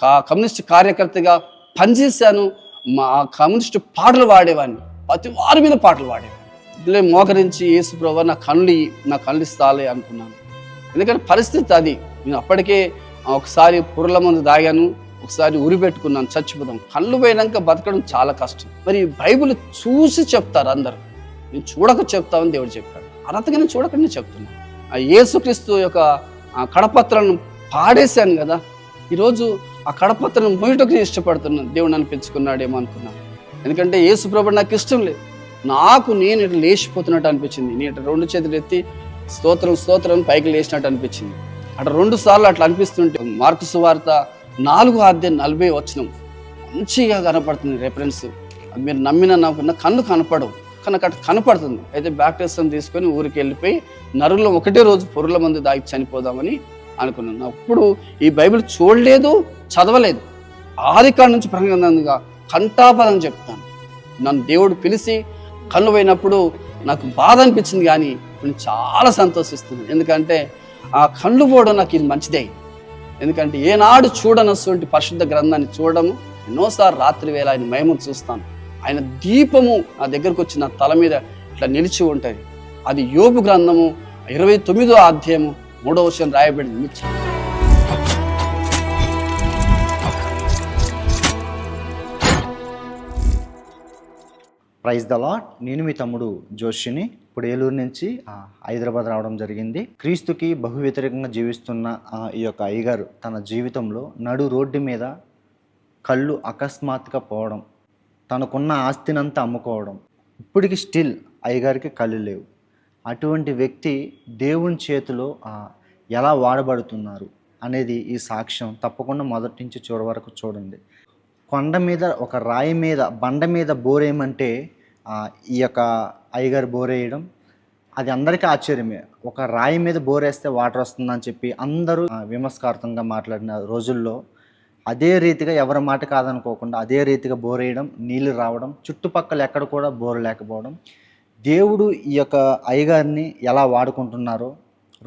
Communist కార్యకర్తగా పనిచేశాను. మా కమ్యూనిస్ట్ పాటలు పాడేవాడిని, ప్రతి వారి మీద పాటలు పాడేవాడిని. ఇట్లే మోకరించి యేసు ప్రభువా నా కళ్ళు ఇస్తాలే అనుకున్నాను. ఎందుకంటే పరిస్థితి అది. నేను అప్పటికే ఒకసారి పుర్ల మందు దాగాను, ఒకసారి ఉరి పెట్టుకున్నాను, చచ్చిపోతాం. కళ్ళు పోయినాక బతకడం చాలా కష్టం. మరి బైబిల్ చూసి చెప్తారు అందరూ, నేను చూడక చెప్తామని దేవుడు చెప్పాడు. అర్హతగా నేను చూడకనే చెప్తున్నాను. ఆ యేసుక్రీస్తు యొక్క కడపత్రాలను పాడేశాను కదా, ఈరోజు ఆ కడపత్రం మోయటకు ఇష్టపడుతున్నాను. దేవుడు నన్ను పెంచుకున్నాడేమో అనుకున్నాను. ఎందుకంటే యేసు ప్రభు నాకు ఇష్టం లేదు. నేను ఇట్లా లేచిపోతున్నట్టు అనిపించింది. నేను ఇట్లా 2 చేతులు ఎత్తి స్తోత్రం పైకి లేచినట్టు అనిపించింది. అట్లా 2 సార్లు అట్లా అనిపిస్తుంటే మార్కు సువార్త 4:40 మంచిగా కనపడుతుంది రెఫరెన్స్. అది మీరు నమ్మిన నమ్ముకున్న కన్ను కనపడవు, కానీ అక్కడ కనపడుతుంది. అయితే బ్యాప్టిజం తీసుకొని ఊరికి వెళ్ళిపోయి నరుల్లో ఒకటే రోజు పురుల మందు దాగి చనిపోదామని అనుకున్నాను. అప్పుడు ఈ బైబిల్ చూడలేదు, చదవలేదు. ఆదికాండం నుంచి ప్రకటనగా కంఠాపదం చెప్తాను. నన్ను దేవుడు పిలిచి కళ్ళు పోయినప్పుడు నాకు బాధ అనిపించింది, కానీ నేను చాలా సంతోషిస్తున్నాను. ఎందుకంటే ఆ కళ్ళు పోవడం నాకు ఇది మంచిదే. ఎందుకంటే ఏనాడు చూడనటువంటి పరిశుద్ధ గ్రంథాన్ని చూడడము, ఎన్నోసార్లు రాత్రి వేళ ఆయన మహిమను చూస్తాను. ఆయన దీపము నా దగ్గరకు వచ్చి నా తల మీద ఇట్లా నిలిచి ఉంటుంది. అది యోబు గ్రంథము 29వ అధ్యాయము 3వ వచనం రాయబడింది. Praise the Lord. నేను మీ తమ్ముడు జోషిని. ఇప్పుడు ఏలూరు నుంచి హైదరాబాద్ రావడం జరిగింది. క్రీస్తుకి బహు వ్యతిరేకంగా జీవిస్తున్న ఈ యొక్క అయ్యగారు తన జీవితంలో నడు రోడ్డు మీద కళ్ళు అకస్మాత్తుగా పోవడం, తనకున్న ఆస్తినంతా అమ్ముకోవడం, ఇప్పటికి స్టిల్ అయ్యగారికి కళ్ళు లేవు. అటువంటి వ్యక్తి దేవుని చేతిలో ఎలా వాడబడుతున్నారు అనేది ఈ సాక్ష్యం తప్పకుండా మొదటి నుంచి చివరి వరకు చూడండి. కొండ మీద ఒక రాయి మీద బండ మీద బోరేయమంటే ఈ యొక్క అయ్యగారు బోరేయడం, అది అందరికీ ఆశ్చర్యమే. ఒక రాయి మీద బోరేస్తే వాటర్ వస్తుందని చెప్పి అందరూ విమర్శకార్థంగా మాట్లాడిన రోజుల్లో అదే రీతిగా ఎవరి మాట కాదనుకోకుండా అదే రీతిగా బోరేయడం, నీళ్ళు రావడం, చుట్టుపక్కల ఎక్కడ కూడా బోరు లేకపోవడం. దేవుడు ఈ యొక్క అయ్యగారిని ఎలా వాడుకుంటున్నారో.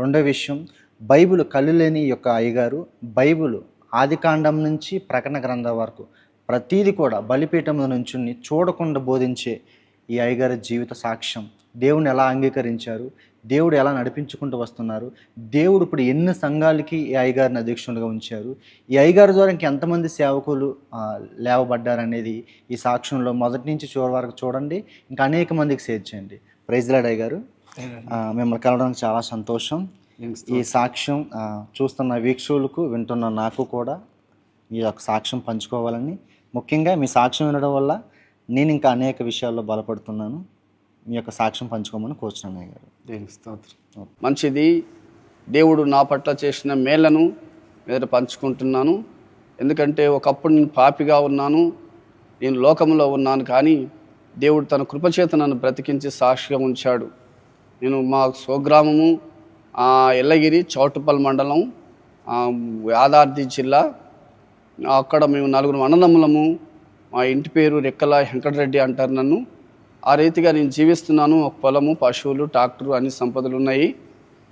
రెండో విషయం, బైబిల్ కళ్ళు లేని ఈ యొక్క అయ్యగారు బైబిల్ ఆదికాండం నుంచి ప్రకటన గ్రంథం వరకు ప్రతీది కూడా బలిపీఠంలో నుంచి చూడకుండా బోధించే ఈ అయ్యగారి జీవిత సాక్ష్యం. దేవుని ఎలా అంగీకరించారు, దేవుడు ఎలా నడిపించుకుంటూ వస్తున్నారు, దేవుడు ఇప్పుడు ఎన్ని సంఘాలకి ఈ అయ్యగారిని అధ్యక్షులుగా ఉంచారు, ఈ అయ్యగారి ద్వారా ఇంకెంతమంది సేవకులు లేవబడ్డారనేది ఈ సాక్ష్యంలో మొదటి నుంచి చివరి వరకు చూడండి. ఇంకా అనేక మందికి షేర్ చేయండి. ప్రైజ్ లార్డ్ అయ్యగారు, మిమ్మల్ని కలవడానికి చాలా సంతోషం. ఈ సాక్ష్యం చూస్తున్న వీక్షకులకు, వింటున్న నాకు కూడా ఈ యొక్క సాక్ష్యం పంచుకోవాలని, ముఖ్యంగా మీ సాక్ష్యం వినడం వల్ల నేను ఇంకా అనేక విషయాల్లో బలపడుతున్నాను. మీ యొక్క సాక్ష్యం పంచుకోమని కోరుచున్నాను అయ్యగారు. దేవునికి స్తోత్రం. మంచిది. దేవుడు నా పట్ల చేసిన మేళ్లను మీద పంచుకుంటున్నాను. ఎందుకంటే ఒకప్పుడు నేను పాపిగా ఉన్నాను, నేను లోకంలో ఉన్నాను, కానీ దేవుడు తన కృపచేత నన్ను బ్రతికించి సాక్షిగా ఉంచాడు. నేను మా స్వగ్రామము ఎల్లగిరి, చౌటుపల్లి మండలం, యాదాద్రి జిల్లా. అక్కడ మేము 4 అన్నదమ్ములము. మా ఇంటి పేరు రెక్కల వెంకటరెడ్డి అంటారు నన్ను. ఆ రీతిగా నేను జీవిస్తున్నాను. ఒక పొలము, పశువులు, ట్రాక్టరు, అన్ని సంపదలు ఉన్నాయి.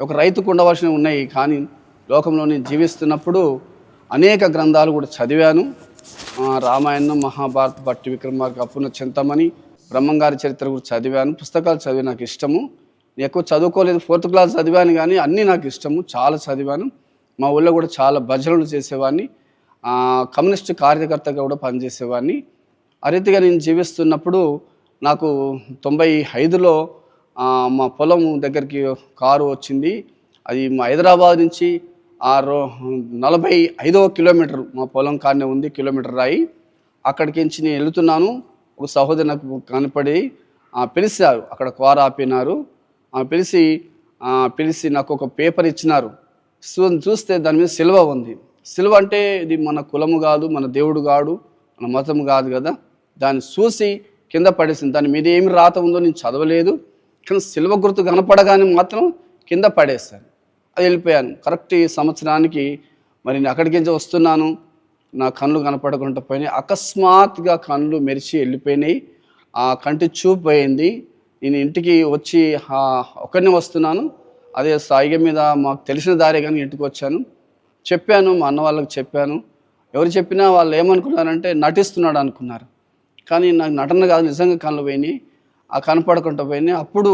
ఒక రైతుకు ఉండవలసినవి ఉన్నాయి. కానీ లోకంలో నేను జీవిస్తున్నప్పుడు అనేక గ్రంథాలు కూడా చదివాను. రామాయణం, మహాభారత, భట్టి విక్రమార్క, అప్పున్న చింతమణి, బ్రహ్మంగారి చరిత్ర కూడా చదివాను. పుస్తకాలు చదివి నాకు ఇష్టము. నేను ఎక్కువ చదువుకోలేదు, 4th క్లాస్ చదివాను, కానీ అన్నీ నాకు ఇష్టము, చాలా చదివాను. మా ఊళ్ళో కూడా చాలా భజనలు చేసేవాడిని, కమ్యూనిస్ట్ కార్యకర్తగా కూడా పనిచేసేవాడిని. ఆ రీతిగా నేను జీవిస్తున్నప్పుడు నాకు 95లో మా పొలం దగ్గరికి కారు వచ్చింది. అది మా హైదరాబాద్ నుంచి 45వ కిలోమీటర్ మా పొలం కాడనే ఉంది, కిలోమీటర్ రాయి. అక్కడికి నేను వెళుతున్నాను. ఒక సహోదరు నాకు కనపడి పిలిచారు. అక్కడ కారు ఆపినారు. పిలిచి నాకు ఒక పేపర్ ఇచ్చినారు. చూస్తే దాని మీద సిలువ ఉంది. సిలువ అంటే ఇది మన కులము కాదు, మన దేవుడు కాదు, మన మతము కాదు కదా. దాన్ని చూసి కింద పడేసింది. దాని మీద ఏమి రాత ఉందో నేను చదవలేదు, కానీ సిలువ గుర్తు కనపడగానే మాత్రం కింద పడేస్తాను. అది వెళ్ళిపోయాను. కరెక్ట్ ఈ సంవత్సరానికి మరి నేను అక్కడికి నుంచి వస్తున్నాను. నా కళ్ళు కనపడకుండా పోయినాయి. అకస్మాత్తుగా కళ్ళు మెరిచి వెళ్ళిపోయినాయి. ఆ కంటి చూపు పోయింది. నేను ఇంటికి వచ్చి ఒక్కడినే వస్తున్నాను. అదే సాయిగ మీద మాకు తెలిసిన దారే కానీ ఇంటికి వచ్చాను. చెప్పాను, మా అన్న వాళ్ళకి చెప్పాను. ఎవరు చెప్పినా వాళ్ళు ఏమనుకున్నారంటే నటిస్తున్నాడు అనుకున్నారు. కానీ నాకు నటన కాదు, నిజంగా కళ్ళు పోయినాయి. ఆ కనపడకుండా పోయినాయి. అప్పుడు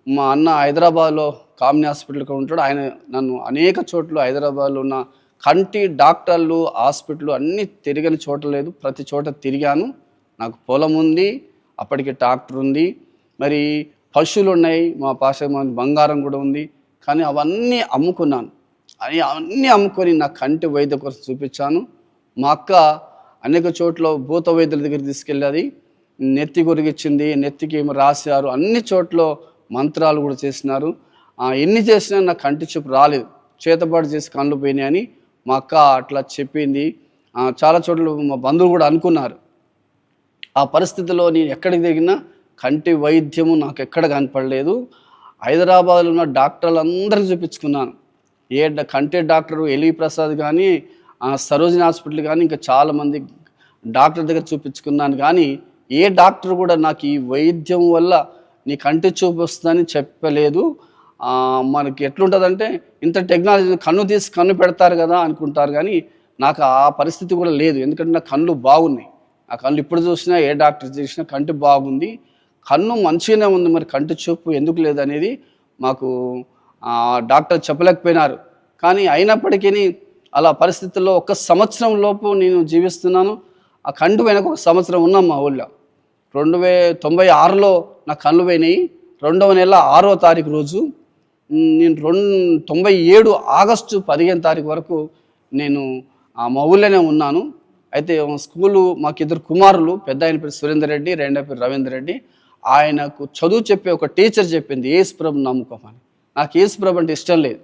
మా అన్న హైదరాబాద్లో కామినీ హాస్పిటల్కి ఉంటాడు. ఆయన నన్ను అనేక చోట్ల హైదరాబాద్లో ఉన్న కంటి డాక్టర్లు హాస్పిటల్ అన్నీ తిరగని చోట లేదు, ప్రతి చోట తిరిగాను. నాకు పొలం ఉంది, అప్పటికి ట్రాక్టర్ ఉంది, మరి పశువులు ఉన్నాయి, మా పాష బంగారం కూడా ఉంది. కానీ అవన్నీ అమ్ముకున్నాను. అవన్నీ అమ్ముకొని నా కంటి వైద్య కోసం చూపించాను. మా అక్క అనేక చోట్ల భూత వైద్యుల దగ్గర తీసుకెళ్ళేది, నెత్తి కొరిగిచ్చింది, నెత్తికి ఏమో రాశారు, అన్ని చోట్ల మంత్రాలు కూడా చేసినారు. ఎన్ని చేసినా నా కంటి చూపు రాలేదు, చేతపాటు చేసి కళ్ళు పోయినాయని మా అక్క అట్లా చెప్పింది. చాలా చోట్ల మా బంధువులు కూడా అనుకున్నారు. ఆ పరిస్థితిలో నేను ఎక్కడికి తిరిగినా కంటి వైద్యము నాకు ఎక్కడ కనపడలేదు. హైదరాబాద్లో ఉన్న డాక్టర్లు అందరికీ చూపించుకున్నాను. కంటి డాక్టర్ ఎలి ప్రసాద్ కానీ, సరోజిని హాస్పిటల్ కానీ, ఇంకా చాలామంది డాక్టర్ దగ్గర చూపించుకున్నాను. కానీ ఏ డాక్టర్ కూడా నాకు ఈ వైద్యం వల్ల నీ కంటి చూపు వస్తుందని చెప్పలేదు. మనకి ఎట్లుంటుందంటే ఇంత టెక్నాలజీ కన్ను తీసి కన్ను పెడతారు కదా అనుకుంటారు, కానీ నాకు ఆ పరిస్థితి కూడా లేదు. ఎందుకంటే నా కళ్ళు బాగున్నాయి. ఆ కళ్ళు ఇప్పుడు చూసినా ఏ డాక్టర్ చూసినా కంటి బాగుంది, కన్ను మంచిగానే ఉంది, మరి కంటి చూపు ఎందుకు లేదనేది మాకు డాక్టర్ చెప్పలేకపోయినారు. కానీ అయినప్పటికీ అలా పరిస్థితుల్లో 1 సంవత్సరం లోపు నేను జీవిస్తున్నాను. ఆ కంటి వెనక 1 సంవత్సరం ఉన్నాం మా ఊళ్ళో. 1996లో నా కళ్ళు పోయినాయి. 2వ నెల 6వ తారీఖు రోజు నేను 97 ఆగస్టు 15 తారీఖు వరకు నేను మా ఊళ్ళోనే ఉన్నాను. అయితే స్కూలు మాకు 2 కుమారులు, పెద్ద ఆయన పేరు సురేందర్ రెడ్డి, రెండో పేరు రవీందర్ రెడ్డి. ఆయనకు చదువు చెప్పే ఒక టీచర్ చెప్పింది యేసుప్రభు నమ్ముకోమని. నాకు యేసుప్రభు అంటే ఇష్టం లేదు.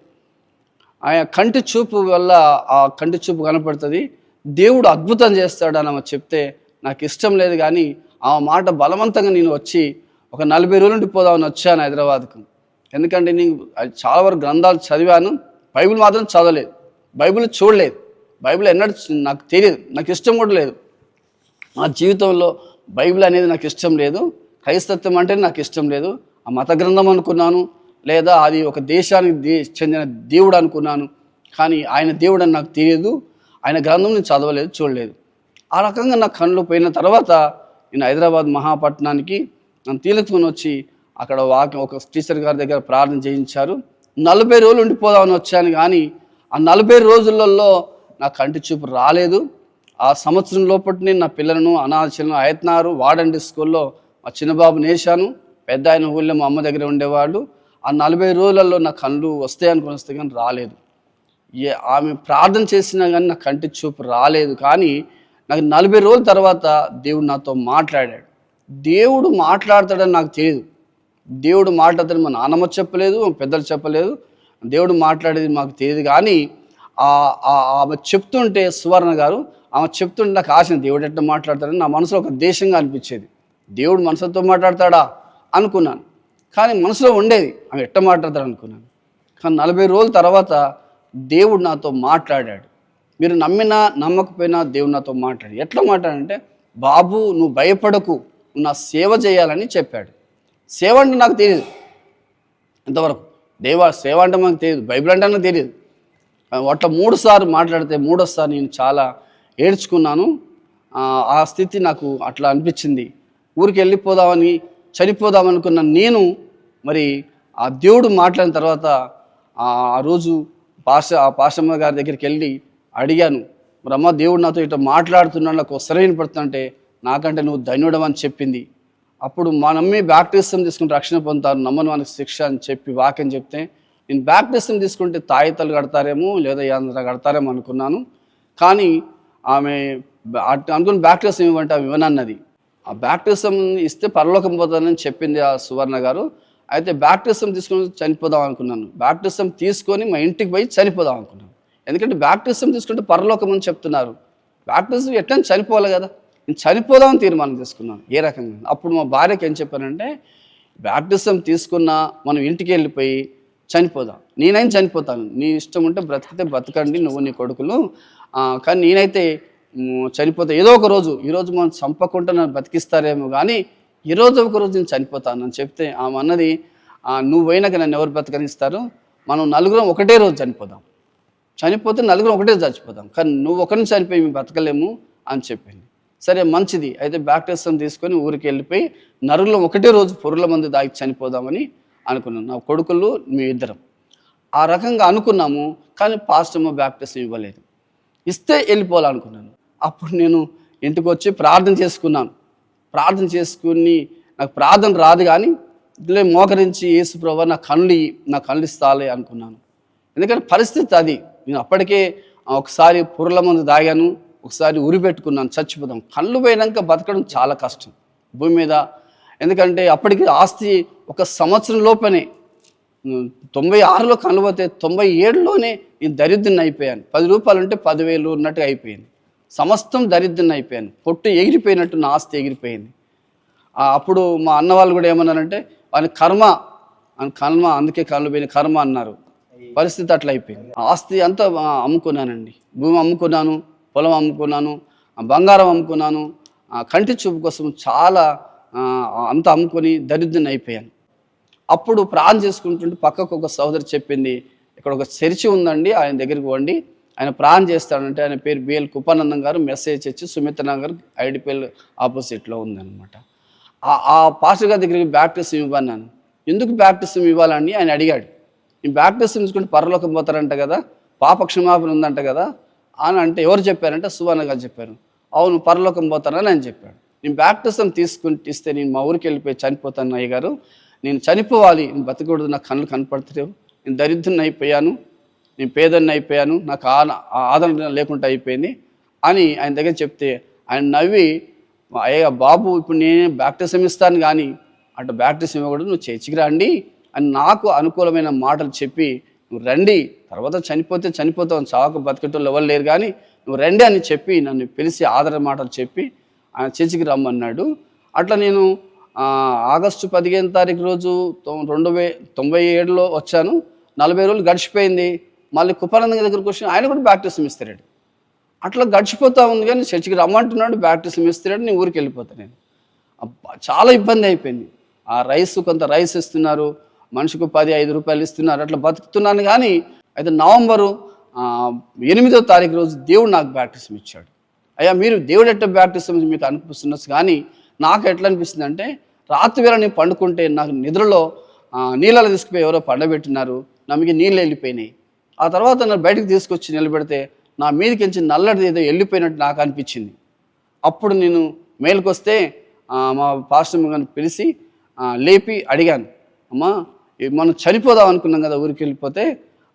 ఆయన కంటి చూపు వల్ల ఆ కంటి చూపు కనపడుతుంది, దేవుడు అద్భుతం చేస్తాడని ఆమె చెప్తే నాకు ఇష్టం లేదు. కానీ ఆ మాట బలవంతంగా నేను వచ్చి ఒక 40 రోజులు ఉండిపోదామని వచ్చాను హైదరాబాద్కు. ఎందుకంటే నేను చాలా వరకు గ్రంథాలు చదివాను, బైబిల్ మాత్రం చదవలేదు, బైబిల్ చూడలేదు, బైబిల్ ఎన్నడూ నాకు తెలియదు, నాకు ఇష్టం కూడా లేదు. నా జీవితంలో బైబిల్ అనేది నాకు ఇష్టం లేదు, క్రైస్తత్వం అంటే నాకు ఇష్టం లేదు. ఆ మత గ్రంథం అనుకున్నాను, లేదా అది ఒక దేశానికి చెందిన దేవుడు అనుకున్నాను. కానీ ఆయన దేవుడు అని నాకు తెలియదు, ఆయన గ్రంథం నేను చదవలేదు, చూడలేదు. ఆ రకంగా నా కళ్ళు పోయిన తర్వాత నేను హైదరాబాద్ మహాపట్నానికి నన్ను తీసుకొని వచ్చి అక్కడ ఒక టీచర్ గారి దగ్గర ప్రార్థన చేయించారు. 40 రోజులు ఉండిపోదామని వచ్చాను. కానీ ఆ 40 రోజులలో నా కంటి చూపు రాలేదు. ఆ సంవత్సరం లోపటి నేను నా పిల్లలను అనాథలను ఆయత్నారు వాడండి స్కూల్లో మా చిన్నబాబు నేశాను. పెద్ద ఆయన ఊళ్ళో మా అమ్మ దగ్గర ఉండేవాళ్ళు. ఆ 40 రోజులలో నా కళ్ళు వస్తాయనుకుని వస్తే కానీ రాలేదు. ఆమె ప్రార్థన చేసినా కానీ నా కంటి చూపు రాలేదు. కానీ నాకు 40 రోజుల తర్వాత దేవుడు నాతో మాట్లాడాడు. దేవుడు మాట్లాడతాడని నాకు తెలియదు. దేవుడు మాట్లాడతాడని మా నాన్నమ్మ చెప్పలేదు, మా పెద్దలు చెప్పలేదు. దేవుడు మాట్లాడేది మాకు తెలియదు. కానీ ఆమె చెప్తుంటే, సువర్ణ గారు ఆమె చెప్తుంటే నాకు ఆశ, దేవుడు ఎట్లా మాట్లాడతాడని నా మనసులో ఒక దేశంగా అనిపించేది. దేవుడు మనసుతో మాట్లాడతాడా అనుకున్నాను, కానీ మనసులో ఉండేది ఆమె ఎట్లా మాట్లాడతాడు అనుకున్నాను. కానీ 40 రోజుల తర్వాత దేవుడు నాతో మాట్లాడాడు. మీరు నమ్మినా నమ్మకపోయినా దేవుడు నాతో మాట్లాడు. ఎట్లా మాట్లాడంటే, బాబు నువ్వు భయపడకు, నువ్వు నా సేవ చేయాలని చెప్పాడు. సేవ అంటే నాకు తెలియదు ఇంతవరకు, సేవ అంటే మాకు తెలియదు, బైబిల్ అంటే నాకు తెలియదు. అట్లా 3 సార్లు మాట్లాడితే 3వసారి నేను చాలా ఏడ్చుకున్నాను. ఆ స్థితి నాకు అట్లా అనిపించింది. ఊరికి వెళ్ళిపోదామని చనిపోదామనుకున్న నేను మరి ఆ దేవుడు మాట్లాడిన తర్వాత ఆ రోజు పాషమ్మ గారి దగ్గరికి వెళ్ళి అడిగాను, మరి అమ్మ దేవుడు నాతో ఇట్లా మాట్లాడుతున్నాడు, నాకు సరైన పడుతుందంటే, నాకంటే నువ్వు ధన్యుడమని చెప్పింది. అప్పుడు మా నమ్మి బ్యాప్టిజం తీసుకుంటే రక్షణ పొందుతారు, నమ్మని మనకు శిక్ష అని చెప్పి వాక్యం చెప్తే, నేను బ్యాప్టిజం తీసుకుంటే తాయితలు కడతారేమో లేదా యాంధ్ర కడతారేమో అనుకున్నాను. కానీ ఆమె అనుకుని బ్యాప్టిజం ఇవ్వంటే ఆమె ఇవ్వనన్నది. ఆ బ్యాప్టిజం ఇస్తే పరలోకం పోతానని చెప్పింది ఆ సువర్ణ గారు. అయితే బ్యాప్టిజం తీసుకొని చనిపోదాం అనుకున్నాను. బ్యాప్టిజం తీసుకొని మా ఇంటికి పోయి చనిపోదాం అనుకున్నాను. ఎందుకంటే బ్యాప్టిజం తీసుకుంటే పరలోకం అని చెప్తున్నారు, బ్యాప్టిజం ఎట్లా చనిపోవాలి కదా, నేను చనిపోదామని తీర్మానం చేసుకున్నాను. ఏ రకంగా అప్పుడు మా భార్యకి ఏం చెప్పానంటే, బ్యాప్టిజం తీసుకున్నా మనం ఇంటికి వెళ్ళిపోయి చనిపోదాం, నేనైనా చనిపోతాను, నీ ఇష్టం ఉంటే బ్రతికితే బ్రతకండి నువ్వు నీ కొడుకులు, కానీ నేనైతే చనిపోతా ఏదో ఒక రోజు. ఈరోజు మనం చంపకుండా నన్ను బతికిస్తారేమో, కానీ ఈరోజు ఒక రోజు నేను చనిపోతాను అని చెప్తే ఆమె అన్నది, నువ్వు పోయినాక నన్ను ఎవరు బ్రతకనిస్తారు, మనం నలుగురం ఒకటే రోజు చనిపోదాం. చనిపోతే నలుగురు ఒకటే చచ్చిపోతాం, కానీ నువ్వు ఒకరిని చనిపోయి మేము బతకలేము అని చెప్పింది. సరే మంచిది, అయితే బ్యాప్టిజం తీసుకొని ఊరికి వెళ్ళిపోయి నరుల్లో ఒకటే రోజు పురుగుల మందు దాగి చనిపోదామని అనుకున్నాను. నా కొడుకులు మీ ఇద్దరం ఆ రకంగా అనుకున్నాము. కానీ పాస్టర్ బ్యాప్టిజం ఇవ్వలేదు. ఇస్తే వెళ్ళిపోవాలనుకున్నాను. అప్పుడు నేను ఇంటికి వచ్చి ప్రార్థన చేసుకున్నాను. ప్రార్థన చేసుకుని నాకు ప్రార్థన రాదు, కానీ ఇట్లే మోకరించి యేసు ప్రభువా నా కళ్ళు ఇస్తాలే అనుకున్నాను. ఎందుకంటే పరిస్థితి అది. నేను అప్పటికే ఒకసారి పురుగుల మందు దాగాను, ఒకసారి ఉరి పెట్టుకున్నాను, చచ్చిపోతాం. కళ్ళు పోయినాక బతకడం చాలా కష్టం భూమి మీద. ఎందుకంటే అప్పటికి ఆస్తి ఒక సంవత్సరం లోపనే 96లో కళ్ళు పోతే 97లోనే నేను దరిద్రుని అయిపోయాను. 10 రూపాయలు ఉంటే 10,000 ఉన్నట్టుగా అయిపోయింది. సమస్తం దరిద్రుని అయిపోయాను. పొట్టు ఎగిరిపోయినట్టు నా ఆస్తి ఎగిరిపోయింది. అప్పుడు మా అన్న వాళ్ళు కూడా ఏమన్నారంటే వాని కర్మ అందుకే కళ్ళు పోయిన కర్మ అన్నారు. పరిస్థితి అట్లా అయిపోయింది. ఆస్తి అంతా అమ్ముకున్నానండి. భూమి అమ్ముకున్నాను, పొలం అమ్ముకున్నాను, బంగారం అమ్ముకున్నాను. కంటి చూపు కోసం చాలా అంతా అమ్ముకొని దరిద్రుని అయిపోయాను. అప్పుడు ప్రార్థన చేసుకుంటుంటే పక్కకు ఒక సోదరి చెప్పింది, ఇక్కడ ఒక చర్చి ఉందండి, ఆయన దగ్గరికి పోండి, ఆయన ప్రార్థన చేస్తాడంటే. ఆయన పేరు బిఎల్ కుపానందం గారు, message church Sumitra Nagar IDPL ఆపోజిట్లో ఉందన్నమాట. ఆ పాస్టర్ గారి దగ్గరికి బ్యాప్టిజం ఇవ్వన్నాను. ఎందుకు బ్యాప్టిజం ఇవ్వాలని ఆయన అడిగాడు. నేను బ్యాప్టిజం తీసుకుంటే పరలోకం పోతారంట కదా, పాప క్షమాపణ ఉందంట కదా అని అంటే ఎవరు చెప్పారంటే సువర్ణ గారు చెప్పారు. అవును పరలోకం పోతానని ఆయన చెప్పాడు. నేను బ్యాప్టిజం ఇస్తే నేను మా ఊరికి వెళ్ళిపోయి చనిపోతాను అయ్య గారు, నేను చనిపోవాలి, నేను బతకూడదు, నాకు కళ్ళు కనపడతలేవు, నేను దరిద్రుని అయిపోయాను, నేను పేదన్ని అయిపోయాను, నాకు ఆదరణ లేకుండా అయిపోయింది అని ఆయన దగ్గర చెప్తే ఆయన నవ్వి, అయ్యా బాబు ఇప్పుడు నేనే బ్యాప్టిజం ఇస్తాను, కానీ అటు బ్యాప్టిజం ఇవ్వకూడదు, నువ్వు చర్చికి రండి అని నాకు అనుకూలమైన మాటలు చెప్పి, నువ్వు రండి, తర్వాత చనిపోతావు, చావక బతికేటోళ్ళు ఎవరు లేరు, కానీ నువ్వు రండి అని చెప్పి నన్ను పిలిచి ఆదరణ మాటలు చెప్పి ఆయన చర్చికి రమ్మన్నాడు. అట్లా నేను ఆగస్టు 15 తారీఖు రోజు 1997లో వచ్చాను. 40 రోజులు గడిచిపోయింది. మళ్ళీ కుపానంద దగ్గరకు వచ్చి ఆయన కూడా బ్యాప్టిజం ఇస్తాడు. అట్లా గడిచిపోతూ ఉంది, కానీ చర్చికి రమ్మంటున్నాడు, బ్యాప్టిజం ఇస్తాడు, నేను ఊరికి వెళ్ళిపోతాను. నేను చాలా ఇబ్బంది అయిపోయింది. కొంత రైస్ ఇస్తున్నారు, మనిషికి 10-5 రూపాయలు ఇస్తున్నారు, అట్లా బతుకుతున్నాను. కానీ అయితే నవంబరు 8వ తారీఖు రోజు దేవుడు నాకు బ్యాప్టిజం ఇచ్చాడు. అయ్యా మీరు దేవుడు ఎట్ట బ్యాప్టిజం మీకు అనిపిస్తున్నచ్చు, కానీ నాకు ఎట్లా అనిపిస్తుంది అంటే రాత్రి వేళ నేను పండుకుంటే నాకు నిద్రలో నీళ్ళలో తీసుకుపోయి ఎవరో పండబెట్టినారు, నమ్మకి నీళ్ళు వెళ్ళిపోయినాయి. ఆ తర్వాత నన్ను బయటకు తీసుకొచ్చి నిలబెడితే నా మీదకించి నల్లటిది ఏదో వెళ్ళిపోయినట్టు నాకు అనిపించింది. అప్పుడు నేను మేలుకొస్తే మా పాస్టర్ గారిని పిలిచి లేపి అడిగాను, అమ్మా మనం చనిపోదాం అనుకున్నాం కదా ఊరికి వెళ్ళిపోతే,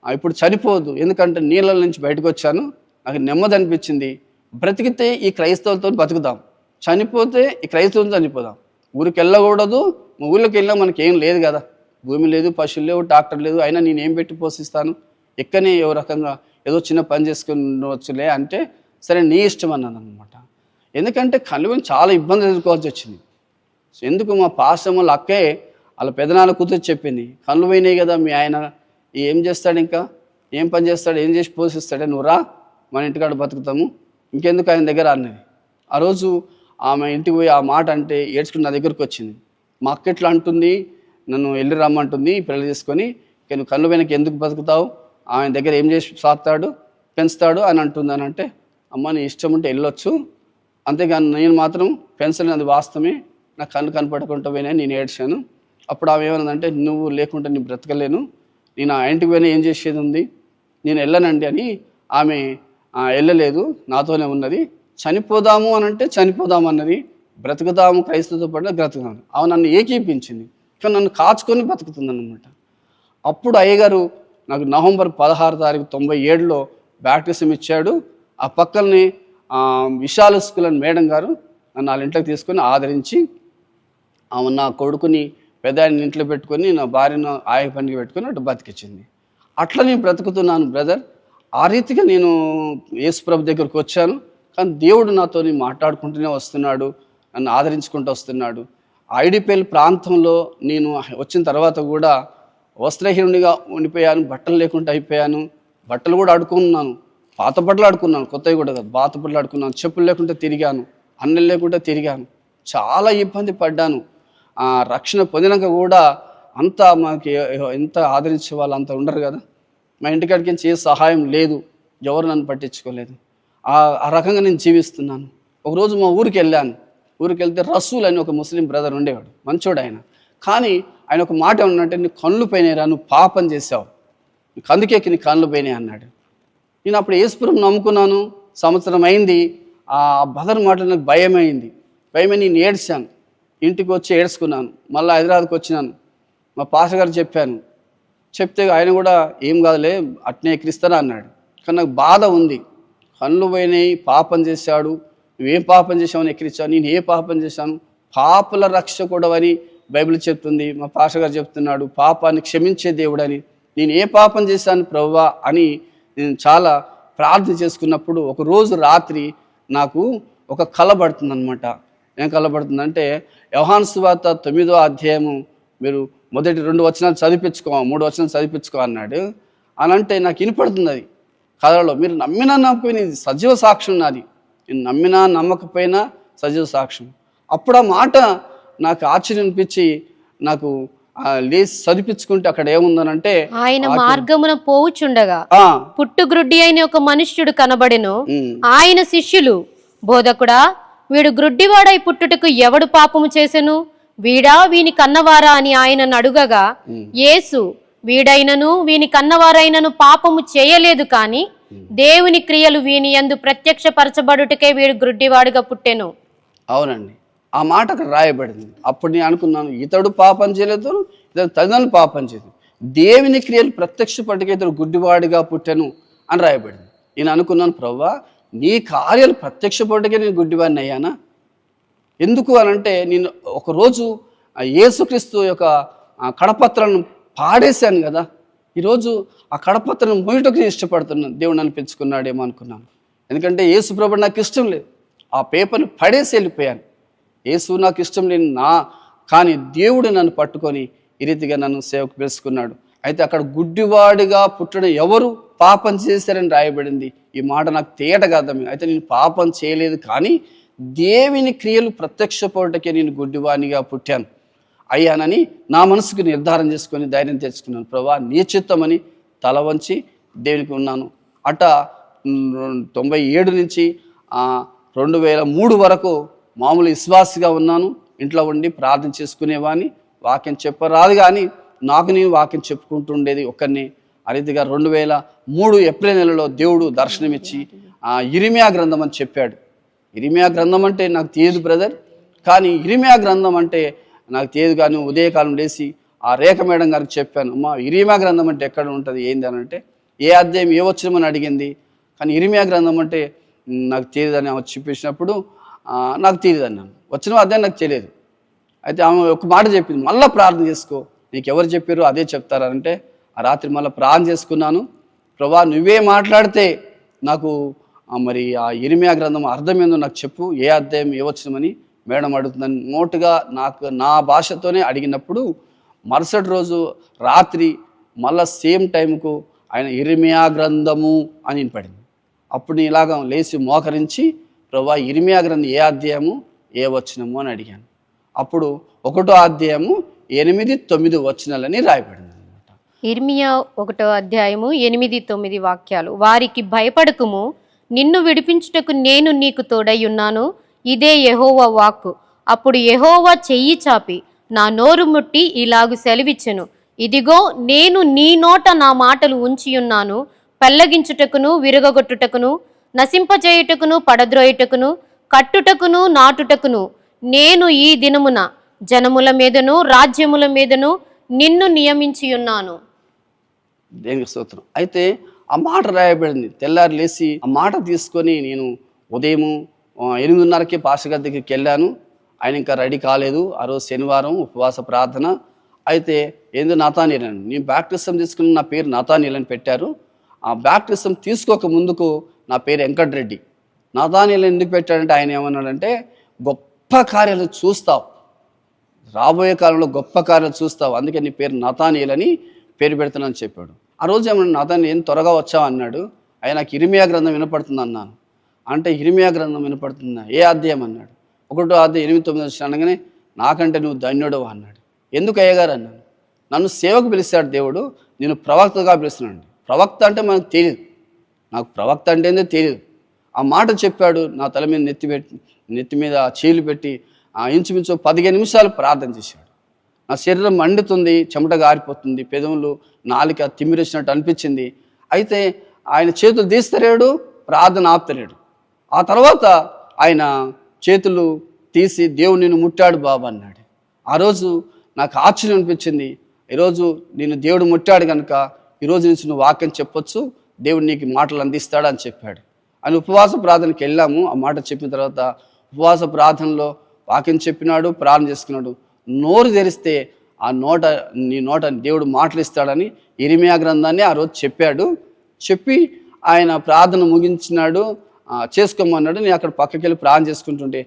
ఇప్పుడు చనిపోవద్దు, ఎందుకంటే నీళ్ళ నుంచి బయటకు వచ్చాను, నాకు నెమ్మది అనిపించింది, బ్రతికితే ఈ క్రైస్తవులతో బతుకుదాం, చనిపోతే ఈ క్రైస్తవులతో చనిపోదాం, ఊరికి వెళ్ళకూడదు, మా ఊళ్ళోకి వెళ్ళినా మనకి ఏం లేదు కదా, భూమి లేదు, పశువులు లేవు, డాక్టర్ లేదు, అయినా నేను ఏం పెట్టి పోషిస్తాను, ఎక్కనే ఏ రకంగా ఏదో చిన్న పని చేసుకుని వచ్చులే అంటే సరే నీ ఇష్టం అన్నాను అనమాట. ఎందుకంటే కళ్ళు చాలా ఇబ్బంది ఎదుర్కోవాల్సి వచ్చింది. ఎందుకు మా పాస్టర్ వాళ్ళ అక్కే వాళ్ళ పెదనాన్న కూతురు చెప్పింది, కళ్ళు పోయినాయి కదా మీ ఆయన ఏం చేస్తాడు, ఇంకా ఏం పని చేస్తాడు, ఏం చేసి పోషిస్తాడే, నువ్వు రా మన ఇంటికాడ బతుకుతాము, ఇంకెందుకు ఆయన దగ్గర అన్నది. ఆ రోజు ఆమె ఇంటికి పోయి ఆ మాట అంటే ఏడ్చుకుని నా దగ్గరకు వచ్చింది. మా అక్క ఎట్లా అంటుంది, నన్ను వెళ్ళి రమ్మంటుంది పెళ్లి చేసుకొని, నువ్వు కళ్ళు వెనక్కి ఎందుకు బతుకుతావు, ఆయన దగ్గర ఏం చేసి సాస్తాడు పెంచుతాడు అని అంటుంది అని అంటే, అమ్మ నీ ఇష్టం ఉంటే వెళ్ళొచ్చు, అంతేగాని నేను మాత్రం పెన్సిల్ అది వాస్తవమే, నా కళ్ళు కనపడకుండా పోయినా నేను ఏడ్చాను. అప్పుడు ఆమె ఏమన్నదంటే, నువ్వు లేకుంటే నేను బ్రతకలేను, నేను ఆ ఇంటికి పోయినా ఏం చేసేది ఉంది, నేను వెళ్ళనండి అని. ఆమె వెళ్ళలేదు, నాతోనే ఉన్నది. చనిపోదాము అని అంటే చనిపోదాము అన్నది, బ్రతుకుదాము క్రైస్తవుతో పాటు బ్రతుకుదాము, ఆమె నన్ను ఏకీపించింది, కానీ నన్ను కాచుకొని బతుకుతుంది అన్నమాట. అప్పుడు అయ్యగారు నాకు నవంబర్ 16 తారీఖు 97లో బ్యాప్టిజం ఇచ్చాడు. ఆ పక్కనే విశాల స్కూల్ అని మేడం గారు నన్ను వాళ్ళ ఇంట్లోకి తీసుకొని ఆదరించి, ఆమె నా కొడుకుని పెద్ద ఆయన ఇంట్లో పెట్టుకొని నా భార్యను ఆయన పనికి పెట్టుకొని అటు బతికించింది. అట్లా నేను బ్రతుకుతున్నాను బ్రదర్. ఆ రీతిగా నేను యేసుప్రభు దగ్గరకు వచ్చాను. కానీ దేవుడు నాతో మాట్లాడుకుంటూనే వస్తున్నాడు, నన్ను ఆదరించుకుంటూ వస్తున్నాడు. ఐడిపిఎల్ ప్రాంతంలో నేను వచ్చిన తర్వాత కూడా వస్త్రహీనునిగా ఉండిపోయాను, బట్టలు లేకుండా అయిపోయాను, బట్టలు కూడా అడుకున్నాను, పాత బట్టలు అడుకున్నాను, కొత్తవి కూడా కాదు, పాత బట్టలు అడుకున్నాను, చెప్పులు లేకుండా తిరిగాను, అన్నం లేకుండా తిరిగాను, చాలా ఇబ్బంది పడ్డాను. రక్షణ పొందినాక కూడా అంతా మనకి ఎంత ఆదరించే వాళ్ళు అంత ఉండరు కదా, మా ఇంటికాడికి ఏ సహాయం లేదు, ఎవరు నన్ను పట్టించుకోలేదు. ఆ రకంగా నేను జీవిస్తున్నాను. ఒకరోజు మా ఊరికి వెళ్ళాను. ఊరికి వెళ్తే రసూల్ అని ఒక ముస్లిం బ్రదర్ ఉండేవాడు, మంచోడు ఆయన. కానీ ఆయన ఒక మాట ఏమన్నంటే, నీ కళ్ళు పోయినాయిరా, నువ్వు పాపం చేసావు, నీకు అందుకే నీ కళ్ళు పోయినాయి అన్నాడు. నేను అప్పుడు యేసుప్రభు నమ్ముకున్నాను, సంవత్సరం అయింది. ఆ బ్రదర్ మాటలు నాకు భయమైంది. నేను ఏడ్చాను. ఇంటికి వచ్చి ఏడ్చుకున్నాను. మళ్ళీ హైదరాబాద్కి వచ్చినాను. మా పాస్టర్ గారు చెప్పాను. చెప్తే ఆయన కూడా ఏం కాదులే, అట్నే ఎక్కిరిస్తారా అన్నాడు. కానీ నాకు బాధ ఉంది. కళ్ళు పోయినాయి, పాపం చేశాడు, నువ్వేం పాపం చేసావని ఎక్కిరించావు. నేను ఏ పాపం చేశాను? పాపుల రక్షకుడు అని బైబిల్ చెప్తుంది. మా పాస్టర్ గారు చెప్తున్నాడు, పాపాన్ని క్షమించే దేవుడని. నేను ఏ పాపం చేశాను ప్రభువా అని నేను చాలా ప్రార్థన చేసుకున్నప్పుడు ఒకరోజు రాత్రి నాకు ఒక కల పడుతుంది అనమాట. ఏం కలబడుతుందంటే, యోహాను సువార్త 9వ అధ్యాయము మీరు మొదటి 2 వచనాలు చదివించుకో, 3 వచనాలు చదివించుకో అన్నాడు. అని అంటే నాకు వినపడుతుంది అది కథలో. మీరు నమ్మినా నమ్మకపోయినా ఇది సజీవ సాక్ష్యం నాది. నేను నమ్మినా నమ్మకపోయినా సజీవ సాక్ష్యం. అప్పుడు ఆ మాట నాకు ఆశ్చర్యం అనిపించి నాకు లేచి చదివించుకుంటే అక్కడ ఏముందనంటే, ఆయన మార్గమున పోవుచుండగా పుట్టుగ్రుడ్డి అయిన ఒక మనుష్యుడు కనబడెను. ఆయన శిష్యులు, బోధకుడా, వీడు గ్రుడ్డివాడై పుట్టుటకు ఎవడు పాపము చేసెను? వీడా వీని కన్నవారా అని ఆయనను అడుగగా, యేసు, వీడైనను వీని కన్నవారైనను పాపము చేయలేదు, కానీ దేవుని క్రియలు వీని యందు ప్రత్యక్షపరచబడుటకే వీడు గ్రుడ్డివాడుగా పుట్టెను. అవునండి, ఆ మాట అక్కడ రాయబడింది. అప్పుడు నేను అనుకున్నాను, ఇతడు పాపం చేయలేదు, ఇతడు తల్లిదండ్రులు పాపం చేయలేదు, దేవుని క్రియలు ప్రత్యక్షపడికే ఇతడు గుడ్డివాడిగా పుట్టెను అని రాయబడింది. నేను అనుకున్నాను, ప్రభువా, నీ కార్యాలు ప్రత్యక్షపడికే నేను గుడ్డివాడిని అయ్యానా? ఎందుకు అనంటే, నేను ఒకరోజు యేసుక్రీస్తు యొక్క కడపత్రాలను పాడేశాను కదా. ఈరోజు ఆ కడపత్రం మోయటకు నేను ఇష్టపడుతున్నాను. దేవుడు నన్ను పెంచుకున్నాడేమో అనుకున్నాను. ఎందుకంటే యేసు ప్రభు నాకు ఇష్టం లేదు. ఆ పేపర్ని పడేసి వెళ్ళిపోయాను. యేసు నాకు ఇష్టం లేని కానీ దేవుడు నన్ను పట్టుకొని ఈ రీతిగా నన్ను సేవకు పిలుచుకున్నాడు. అయితే అక్కడ గుడ్డివాడిగా పుట్టడం ఎవరు పాపం చేశారని రాయబడింది. ఈ మాట నాకు తేటగా అర్థమైంది. అయితే నేను పాపం చేయలేదు, కానీ దేవుని క్రియలు ప్రత్యక్షపడటకే నేను గుడ్డివాడిగా పుట్టాను అయ్యానని నా మనసుకు నిర్ధారణ చేసుకొని ధైర్యం తెచ్చుకున్నాను. ప్రభువా, నీ చిత్తమని తల వంచి దేవునికి ఉన్నాను. అట 97 నుంచి 2003 వరకు మామూలు విశ్వాసిగా ఉన్నాను. ఇంట్లో ఉండి ప్రార్థన చేసుకునేవాడిని. వాక్యం చెప్పరాదు, కానీ నాకు నేను వాక్యం చెప్పుకుంటుండేది ఒక్కరిని. ఆ రీతిగా 2003 ఏప్రిల్ నెలలో దేవుడు దర్శనమిచ్చి ఇరిమియా గ్రంథం అని చెప్పాడు. ఇరిమియా గ్రంథం అంటే నాకు తెలియదు బ్రదర్, కానీ ఇరిమియా గ్రంథం అంటే నాకు తెలియదు. కానీ ఉదయకాలం లేచి ఆ రేఖ మేడం గారికి చెప్పాను, అమ్మా ఇరిమియా గ్రంథం అంటే ఎక్కడ ఉంటుంది ఏంది అని అంటే, ఏ అధ్యాయం ఏ వచ్చినమని అడిగింది. కానీ ఇరిమియా గ్రంథం అంటే నాకు తెలియదని ఆమె చూపించినప్పుడు నాకు తెలియదు అన్నాను. వచ్చిన అధ్యాయం నాకు తెలియదు. అయితే ఆమె ఒక మాట చెప్పింది, మళ్ళీ ప్రార్థన చేసుకో, నీకు ఎవరు చెప్పారు అదే చెప్తారంటే, ఆ రాత్రి మళ్ళీ ప్రార్థన చేసుకున్నాను. ప్రభా, నువ్వే మాట్లాడితే నాకు మరి ఆ ఇరిమియా గ్రంథం అర్థం ఏందో నాకు చెప్పు, ఏ అధ్యాయం ఏ వచ్చినమని మేడం అడుగుతుందని నోటుగా నాకు నా భాషతోనే అడిగినప్పుడు, మరుసటి రోజు రాత్రి మళ్ళా సేమ్ టైంకు ఆయన ఇరిమియా గ్రంథము అని పడింది. అప్పుడు నేను ఇలాగ లేచి మోకరించి, ప్రభా, ఇరిమియా గ్రంథం ఏ అధ్యాయము ఏ వచనము అని అడిగాను. అప్పుడు 1వ అధ్యాయము 8, 9 వచనాలని రాయబడింది అనమాట. ఇర్మియా 1వ అధ్యాయము 8, 9 వాక్యాలు. వారికి భయపడకుము, నిన్ను విడిపించుటకు నేను నీకు తోడై ఉన్నాను, ఇదే యెహోవా వాక్కు. అప్పుడు యెహోవా చెయ్యి చాపి నా నోరు ముట్టి ఇలాగు సెలవిచ్చెను, ఇదిగో నేను నీ నోట నా మాటలు ఉంచియున్నాను, పెళ్లగించుటకును విరగొట్టుటకును నశింపజేయుటకును పడద్రోయుటకును కట్టుటకును నాటుటకును నేను ఈ దినమున జనముల మీదను రాజ్యముల మీదను నిన్ను నియమించియున్నాను. దేవునికి స్తోత్రం. అయితే ఆ మాట రాయబడింది. తెల్లారి లేచి ఆ మాట తీసుకొని నేను ఉదయం 8:30కి పాస్టర్ గారి దగ్గరికి వెళ్ళాను. ఆయన ఇంకా రెడీ కాలేదు. ఆ రోజు శనివారం ఉపవాస ప్రార్థన. అయితే ఏందో నాతానీల్ అని, నేను బ్యాప్టిజం తీసుకుని నా పేరు నాతానీల్ అని పెట్టారు. ఆ బ్యాప్టిజం తీసుకోక ముందుకు నా పేరు వెంకటరెడ్డి. నాతానీల్ ఎందుకు పెట్టాడంటే, ఆయన ఏమన్నాడంటే, గొప్ప కార్యాలు చూస్తావు, రాబోయే కాలంలో గొప్ప కార్యాలు చూస్తావు, అందుకే నీ పేరు నాతానీల్ అని పేరు పెడుతున్నాను చెప్పాడు. ఆ రోజు ఏమన్నా నాతానీల్ ఏం త్వరగా వచ్చావు అన్నాడు. ఆయన నాకు ఇర్మియా గ్రంథం వినపడుతుంది అన్నాను. అంటే ఇర్మియా గ్రంథం వినపడుతుందా, ఏ అధ్యాయం అన్నాడు. 1వ అధ్యాయం 8, 9 వచ్చిన అనగానే, నాకంటే నువ్వు ధన్యుడు అన్నాడు. ఎందుకు అయ్యగారు అన్నాను. నన్ను సేవకు పిలిచాడు దేవుడు, నేను ప్రవక్తగా పిలుస్తున్నాను. ప్రవక్త అంటే మనకు తెలియదు, నాకు ప్రవక్త అంటేనే తెలియదు. ఆ మాట చెప్పాడు, నా తల మీద నెత్తి మీద చేతులు పెట్టి ఇంచుమించు 15 నిమిషాలు ప్రార్థన చేశాడు. నా శరీరం మండుతుంది, చెమట గారిపోతుంది, పెదవులు నాలిక తిమ్మిరేసినట్టు అనిపించింది. అయితే ఆయన చేతులు తీస్తలేడు, ప్రార్థన ఆపుతలేడు. ఆ తర్వాత ఆయన చేతులు తీసి దేవుడు నిన్ను ముట్టాడు బాబా అన్నాడు. ఆ రోజు నాకు ఆశ్చర్యం అనిపించింది. ఈరోజు నేను దేవుడు ముట్టాడు కనుక ఈరోజు నుంచి నువ్వు వాక్యం చెప్పొచ్చు, దేవుడు నీకు మాటలు అందిస్తాడు అని చెప్పాడు. అని ఉపవాస ప్రార్థనకి వెళ్ళాము. ఆ మాట చెప్పిన తర్వాత ఉపవాస ప్రార్థనలో వాక్యం చెప్పినాడు, ప్రార్థన చేసుకున్నాడు. నోరు తెరిస్తే నీ నోట దేవుడు మాటలు ఇస్తాడని ఇరిమియా గ్రంథాన్ని ఆ రోజు చెప్పాడు. చెప్పి ఆయన ప్రార్థన ముగించినాడు, చేసుకోమన్నాడు. నేను అక్కడ పక్కకి వెళ్ళి ప్రార్థన చేసుకుంటుంటే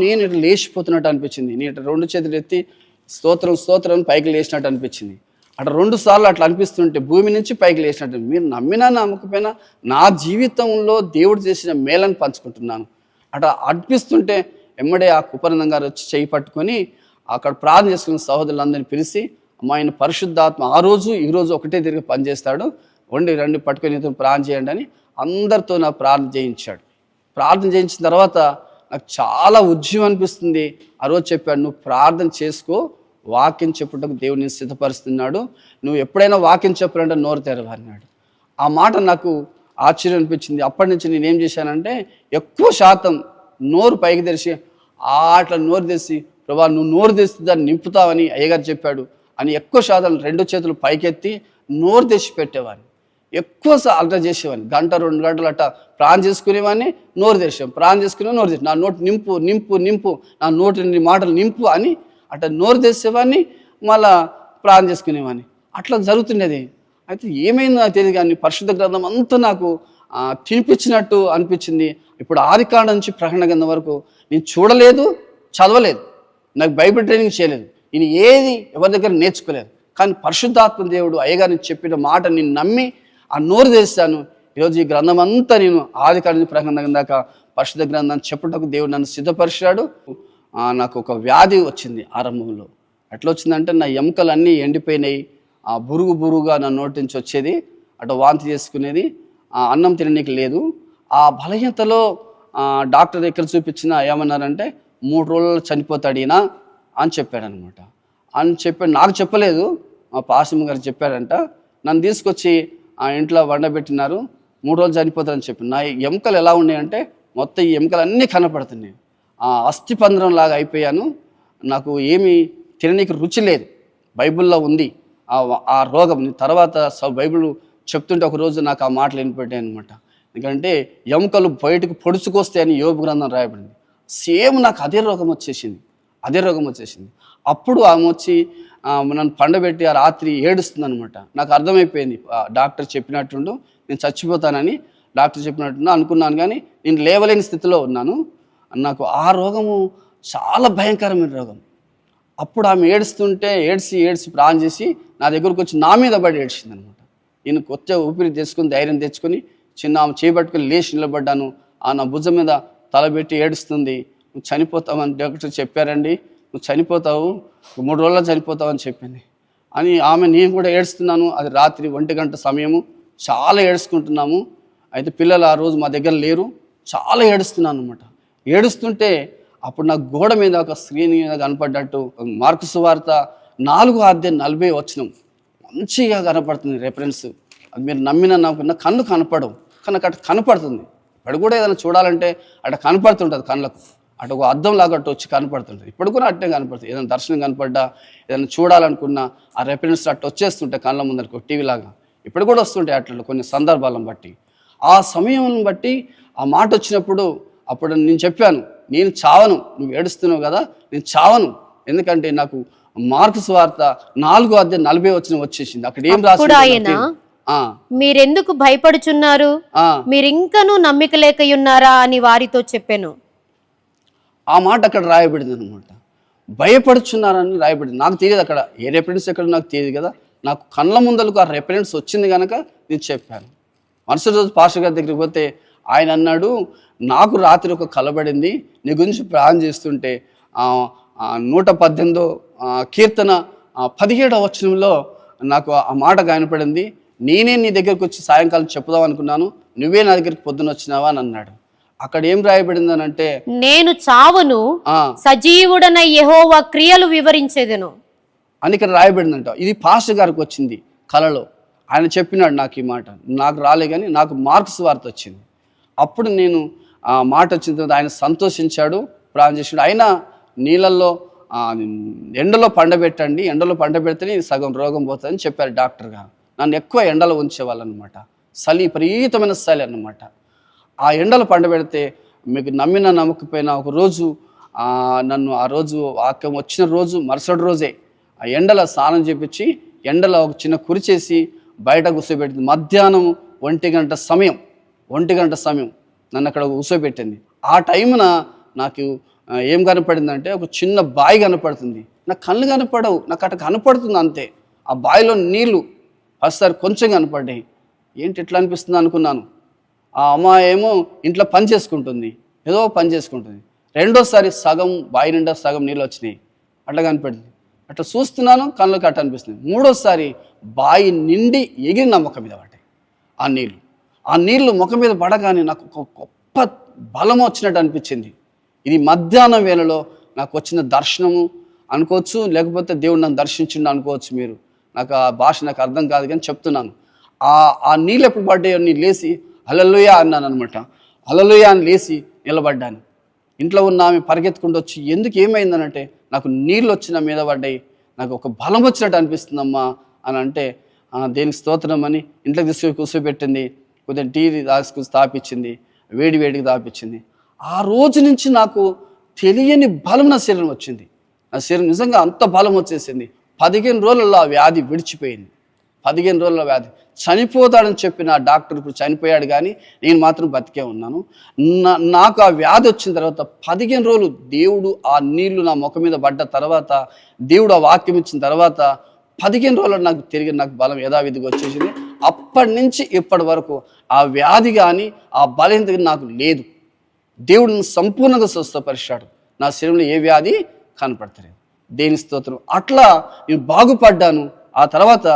నేను ఇట్లా లేచిపోతున్నట్టు అనిపించింది. నేను ఇట్లా 2 చేతులు ఎత్తి స్తోత్రం స్తోత్రం పైకి లేచినట్టు అనిపించింది. అట్లా 2 సార్లు అట్లా అనిపిస్తుంటే భూమి నుంచి పైకి లేచినట్టు. మీరు నమ్మినా నమ్మకపోయినా నా జీవితంలో దేవుడు చేసిన మేలను పంచుకుంటున్నాను. అట్లా అనిపిస్తుంటే ఎమ్మడే ఆ కుపరందం గారు వచ్చి చేయి పట్టుకొని అక్కడ ప్రార్థన చేసుకున్న సహోదరులందరినీ పిలిచి, ఆయన పరిశుద్ధాత్మ ఆ రోజు ఈరోజు ఒకటే తిరిగి పనిచేస్తాడు, రండి పట్టుకొని ప్రార్థన చేయండి అని అందరితో నా ప్రార్థన చేయించాడు. ప్రార్థన చేయించిన తర్వాత నాకు చాలా ఉద్యమం అనిపిస్తుంది. ఆ రోజు చెప్పాడు, నువ్వు ప్రార్థన చేసుకో, వాక్యం చెప్పుటకు దేవుడిని సిద్ధపరుస్తున్నాడు, నువ్వు ఎప్పుడైనా వాక్యం చెప్పాలంటే నోరు తెరవన్నాడు. ఆ మాట నాకు ఆశ్చర్యం అనిపించింది. అప్పటి నుంచి నేనేం చేశానంటే ఎక్కువ శాతం నోరు పైకి తెరిచి అట్లా నోరు తెరిచి, ప్రభా నువ్వు నోరు తెరిస్తే దాన్ని నింపుతావని అయ్యగారు చెప్పాడు అని ఎక్కువ శాతం 2 చేతులు పైకెత్తి నోరు తెచ్చి పెట్టేవాడిని. ఎక్కువ అల్ట చేసేవాడిని. 1-2 గంటలు అట్లా ప్రార్థన చేసుకునేవాడిని, నోరు తెరిచాం, ప్రార్థన చేసుకునే నోరు తెరిచి, నా నోటి నింపు నింపు నింపు, నా నోటి మాటలు నింపు అని అట్లా నోరు తెచ్చేవాడిని, మళ్ళా ప్రార్థన చేసుకునేవాడిని. అట్లా జరుగుతుండేది. అయితే ఏమైందో నాకు తెలియదు కానీ పరిశుద్ధ గ్రంథం అంతా నాకు తినిపించినట్టు అనిపించింది. ఇప్పుడు ఆదికాండం నుంచి ప్రకటన గ్రంథం వరకు నేను చూడలేదు, చదవలేదు, నాకు బైబిల్ ట్రైనింగ్ చేయలేదు, నేను ఏది ఎవరి దగ్గర నేర్చుకోలేదు. కానీ పరిశుద్ధాత్మ దేవుడు అయ్యగారిని చెప్పిన మాట నేను నమ్మి ఆ నోరు తెస్తాను. ఈరోజు ఈ గ్రంథం అంతా నేను ఆదికాండం నుంచి ప్రకటన గ్రంథం దాకా పరిశుద్ధ గ్రంథాన్ని చెప్పుటకు దేవుడు నన్ను సిద్ధపరిచాడు. నాకు ఒక వ్యాధి వచ్చింది ఆరంభంలో. ఎట్లా వచ్చిందంటే నా ఎముకలన్నీ ఎండిపోయినాయి, బురుగుగా నా నోటి నుంచి వచ్చేది, అటు వాంతి చేసుకునేది, అన్నం తిననీకి లేదు. ఆ బలహీనతలో డాక్టర్ దగ్గర చూపించిన ఏమన్నారంటే 3 రోజుల్లో చనిపోతాడు ఈయన అని చెప్పాడనమాట. అని చెప్పాడు, నాకు చెప్పలేదు, మా పాస్టర్ గారు చెప్పాడంట. నన్ను తీసుకొచ్చి ఆ ఇంట్లో వండబెట్టినారు, 3 రోజులు చనిపోతారని చెప్పి. నా ఎముకలు ఎలా ఉన్నాయంటే మొత్తం ఈ ఎముకలు అన్నీ కనపడుతున్నాయి, అస్థిపంజరం లాగా అయిపోయాను. నాకు ఏమీ తిననీకి రుచి లేదు. బైబిల్లో ఉంది ఆ రోగం. తర్వాత బైబిల్ చెప్తుంటే ఒకరోజు నాకు ఆ మాటలు వినిపెట్టాయి అనమాట. ఎందుకంటే ఎముకలు బయటకు పొడుచుకొస్తే అని యోబు గ్రంథం రాయబడింది. సేమ్ నాకు అదే రోగం వచ్చేసింది. అప్పుడు ఆమె వచ్చి నన్ను పండబెట్టి ఆ రాత్రి ఏడుస్తుంది అనమాట. నాకు అర్థమైపోయింది, డాక్టర్ చెప్పినట్టుండు నేను చచ్చిపోతానని డాక్టర్ చెప్పినట్టు అనుకున్నాను, కానీ నేను లేవలేని స్థితిలో ఉన్నాను. నాకు ఆ రోగము చాలా భయంకరమైన రోగం. అప్పుడు ఆమె ఏడ్చి ప్రాణం చేసి నా దగ్గరకు వచ్చి నా మీద పడి ఏడ్చింది అనమాట. నేను కొత్త ఊపిరి తెచ్చుకొని ధైర్యం తెచ్చుకొని ఆమె చేపట్టుకొని లేచి నిలబడ్డాను. నా భుజం మీద తలబెట్టి ఏడుస్తుంది. నువ్వు చనిపోతావని డాక్టర్ చెప్పారండి, నువ్వు చనిపోతావు, 3 రోజుల్లో చనిపోతావు అని చెప్పింది అని నేను కూడా ఏడుస్తున్నాను. అది రాత్రి 1 గంట సమయము, చాలా ఏడుచుకుంటున్నాము. అయితే పిల్లలు ఆ రోజు మా దగ్గర లేరు, చాలా ఏడుస్తున్నాను అనమాట. ఏడుస్తుంటే అప్పుడు నాకు గోడ మీద ఒక స్క్రీన్ మీద కనపడ్డట్టు మార్కు సువార్త 4:40 మంచిగా కనపడుతుంది రెఫరెన్స్. అది మీరు నమ్మినా నమ్మకున్నా కన్ను కనపడవు, కానీ అక్కడ కనపడుతుంది. ఇప్పుడు కూడా ఏదైనా చూడాలంటే అక్కడ కనపడుతుంటుంది, కళ్ళకు అటు ఒక అద్దం లాగా అటు వచ్చి కనపడుతుంటుంది. ఇప్పుడు కూడా అట్టే కనపడుతుంది. ఏదైనా దర్శనం కనపడ్డా, ఏదైనా చూడాలనుకున్నా ఆ రెఫరెన్స్ అట్టు వచ్చేస్తుంటాయి కళ్ళ ముందరకు, టీవీ లాగా. ఇప్పుడు కూడా వస్తుంటాయి అట్లా కొన్ని సందర్భాలను బట్టి. ఆ సమయం బట్టి ఆ మాట వచ్చినప్పుడు అప్పుడు నేను చెప్పాను, నేను చావను, నువ్వు ఏడుస్తున్నావు కదా, నేను చావను. ఎందుకంటే నాకు మార్కు సువార్త 4:40 వచ్చేసింది. అక్కడ ఏం రాసి, మీరెందుకు భయపడుచున్నారు, మీరింకనూ నమ్మిక లేకయున్నారా అని వారితో చెప్పాను. ఆ మాట అక్కడ రాయబడింది అనమాట. భయపడుచున్నారని రాయబడింది. నాకు తెలియదు అక్కడ ఏ రెఫరెన్స్ ఎక్కడ నాకు తెలియదు కదా. నాకు కళ్ళ ముందలకు ఆ రెఫరెన్స్ వచ్చింది కనుక నేను చెప్పాను. మరుసటి రోజు పాస్టర్ గారి దగ్గరికి పోతే ఆయన అన్నాడు, నాకు రాత్రి ఒక కలబడింది, నీ గురించి ప్రార్థన చేస్తుంటే 118 కీర్తన 17వ వచనంలో నాకు ఆ మాట కనపడింది. నేనే నీ దగ్గరికి వచ్చి సాయంకాలం చెప్పుదాం అనుకున్నాను, నువ్వే నా దగ్గరికి పొద్దున వచ్చినావా అని అన్నాడు. అక్కడ ఏం రాయబడింది అంటే, నేను చావును సజీవుడనై యెహోవా క్రియలు వివరించేదను అని ఇక్కడ రాయబడిందంట. ఇది పాస్టర్ గారికి వచ్చింది కలలో. ఆయన చెప్పినాడు నాకు ఈ మాట. నాకు రాలే కానీ నాకు మార్క్స్ వార్త వచ్చింది. అప్పుడు నేను ఆ మాట వచ్చిన తర్వాత ఆయన సంతోషించాడు, ప్రార్థన చేసాడు. అయినా నీళ్ళల్లో ఎండలో పండబెట్టండి, ఎండలో పండబెడితేనే సగం రోగం పోతుందని చెప్పారు డాక్టర్ గారు. నన్ను ఎక్కువ ఎండలో ఉంచేవాళ్ళు అనమాట. విపరీతమైన చలి అన్నమాట. ఆ ఎండలో పండబెడితే మీకు నమ్మిన నమ్మకపోయినా ఒకరోజు నన్ను ఆ రోజు వాక్యం వచ్చిన రోజు మరుసటి రోజే ఆ ఎండలో స్నానం చేపించి ఎండలో ఒక చిన్న కురిచేసి బయట కూర్చోబెట్టింది. మధ్యాహ్నం 1 గంట సమయం నన్ను అక్కడ కూర్చోబెట్టింది. ఆ టైమున నాకు ఏం కనపడిందంటే ఒక చిన్న బావి కనపడుతుంది. నాకు కళ్ళు కనపడవు, నాకు అక్కడ కనపడుతుంది అంతే. ఆ బావిలో నీళ్లు ఒకసారి కొంచెం కనపడ్డాయి. ఏంటి ఇట్లా అనిపిస్తుంది అనుకున్నాను. ఆ అమ్మాయి ఏమో ఇంట్లో పని చేసుకుంటుంది, ఏదో పని చేసుకుంటుంది. రెండోసారి సగం బావి నిండా సగం నీళ్ళు వచ్చినాయి, అట్లా కనపడింది. అట్లా చూస్తున్నాను, కళ్ళకి అట్ట అనిపిస్తుంది. మూడోసారి బావి నిండి ఎగిరి నా ముఖం మీద పడ్డాయి ఆ నీళ్లు ముఖం మీద పడగానే నాకు ఒక గొప్ప బలం వచ్చినట్టు అనిపించింది. ఇది మధ్యాహ్నం వేళలో నాకు వచ్చిన దర్శనము అనుకోవచ్చు, లేకపోతే దేవుడు నన్ను దర్శించిండు అనుకోవచ్చు. మీరు నాకు ఆ భాష నాకు అర్థం కాదు కానీ చెప్తున్నాను. ఆ నీళ్ళు ఎప్పుడు పడ్డాయో నేను లేచి హల్లెలూయా అన్నాను అనమాట. హల్లెలూయా అని లేచి నిలబడ్డాను. ఇంట్లో ఉన్న ఆమె పరిగెత్తుకుంటూ వచ్చి ఎందుకు ఏమైందనంటే, నాకు నీళ్ళు వచ్చిన మీద పడ్డాయి, నాకు ఒక బలం వచ్చినట్టు అనిపిస్తుందమ్మా అని అంటే, దేనికి స్తోత్రం అని ఇంట్లోకి తీసుకొని కూర్చోబెట్టింది. కొద్దిగా టీ రాసుకుని తాపించింది, వేడికి తాపించింది. ఆ రోజు నుంచి నాకు తెలియని బలం నా శరీరం వచ్చింది. నా శరీరం నిజంగా అంత బలం వచ్చేసింది. 15 రోజులలో ఆ వ్యాధి విడిచిపోయింది. 15 రోజుల వ్యాధి. చనిపోతాడని చెప్పిన డాక్టర్ ఇప్పుడు చనిపోయాడు, కానీ నేను మాత్రం బతికే ఉన్నాను. నాకు ఆ వ్యాధి వచ్చిన తర్వాత 15 రోజులు దేవుడు ఆ నీళ్లు నా ముఖం మీద పడ్డ తర్వాత, దేవుడు ఆ వాక్యం ఇచ్చిన తర్వాత 15 రోజులు నాకు తిరిగి నాకు బలం యథావిధిగా వచ్చేసింది. అప్పటి నుంచి ఇప్పటి వరకు ఆ వ్యాధి కానీ ఆ బలహీనత నాకు లేదు. దేవుడిని సంపూర్ణంగా స్వస్థపరిచాడు. నా శరీరంలో ఏ వ్యాధి కనపడతలేదు. దేని స్తోత్రం. అట్లా నేను బాగుపడ్డాను. ఆ తర్వాత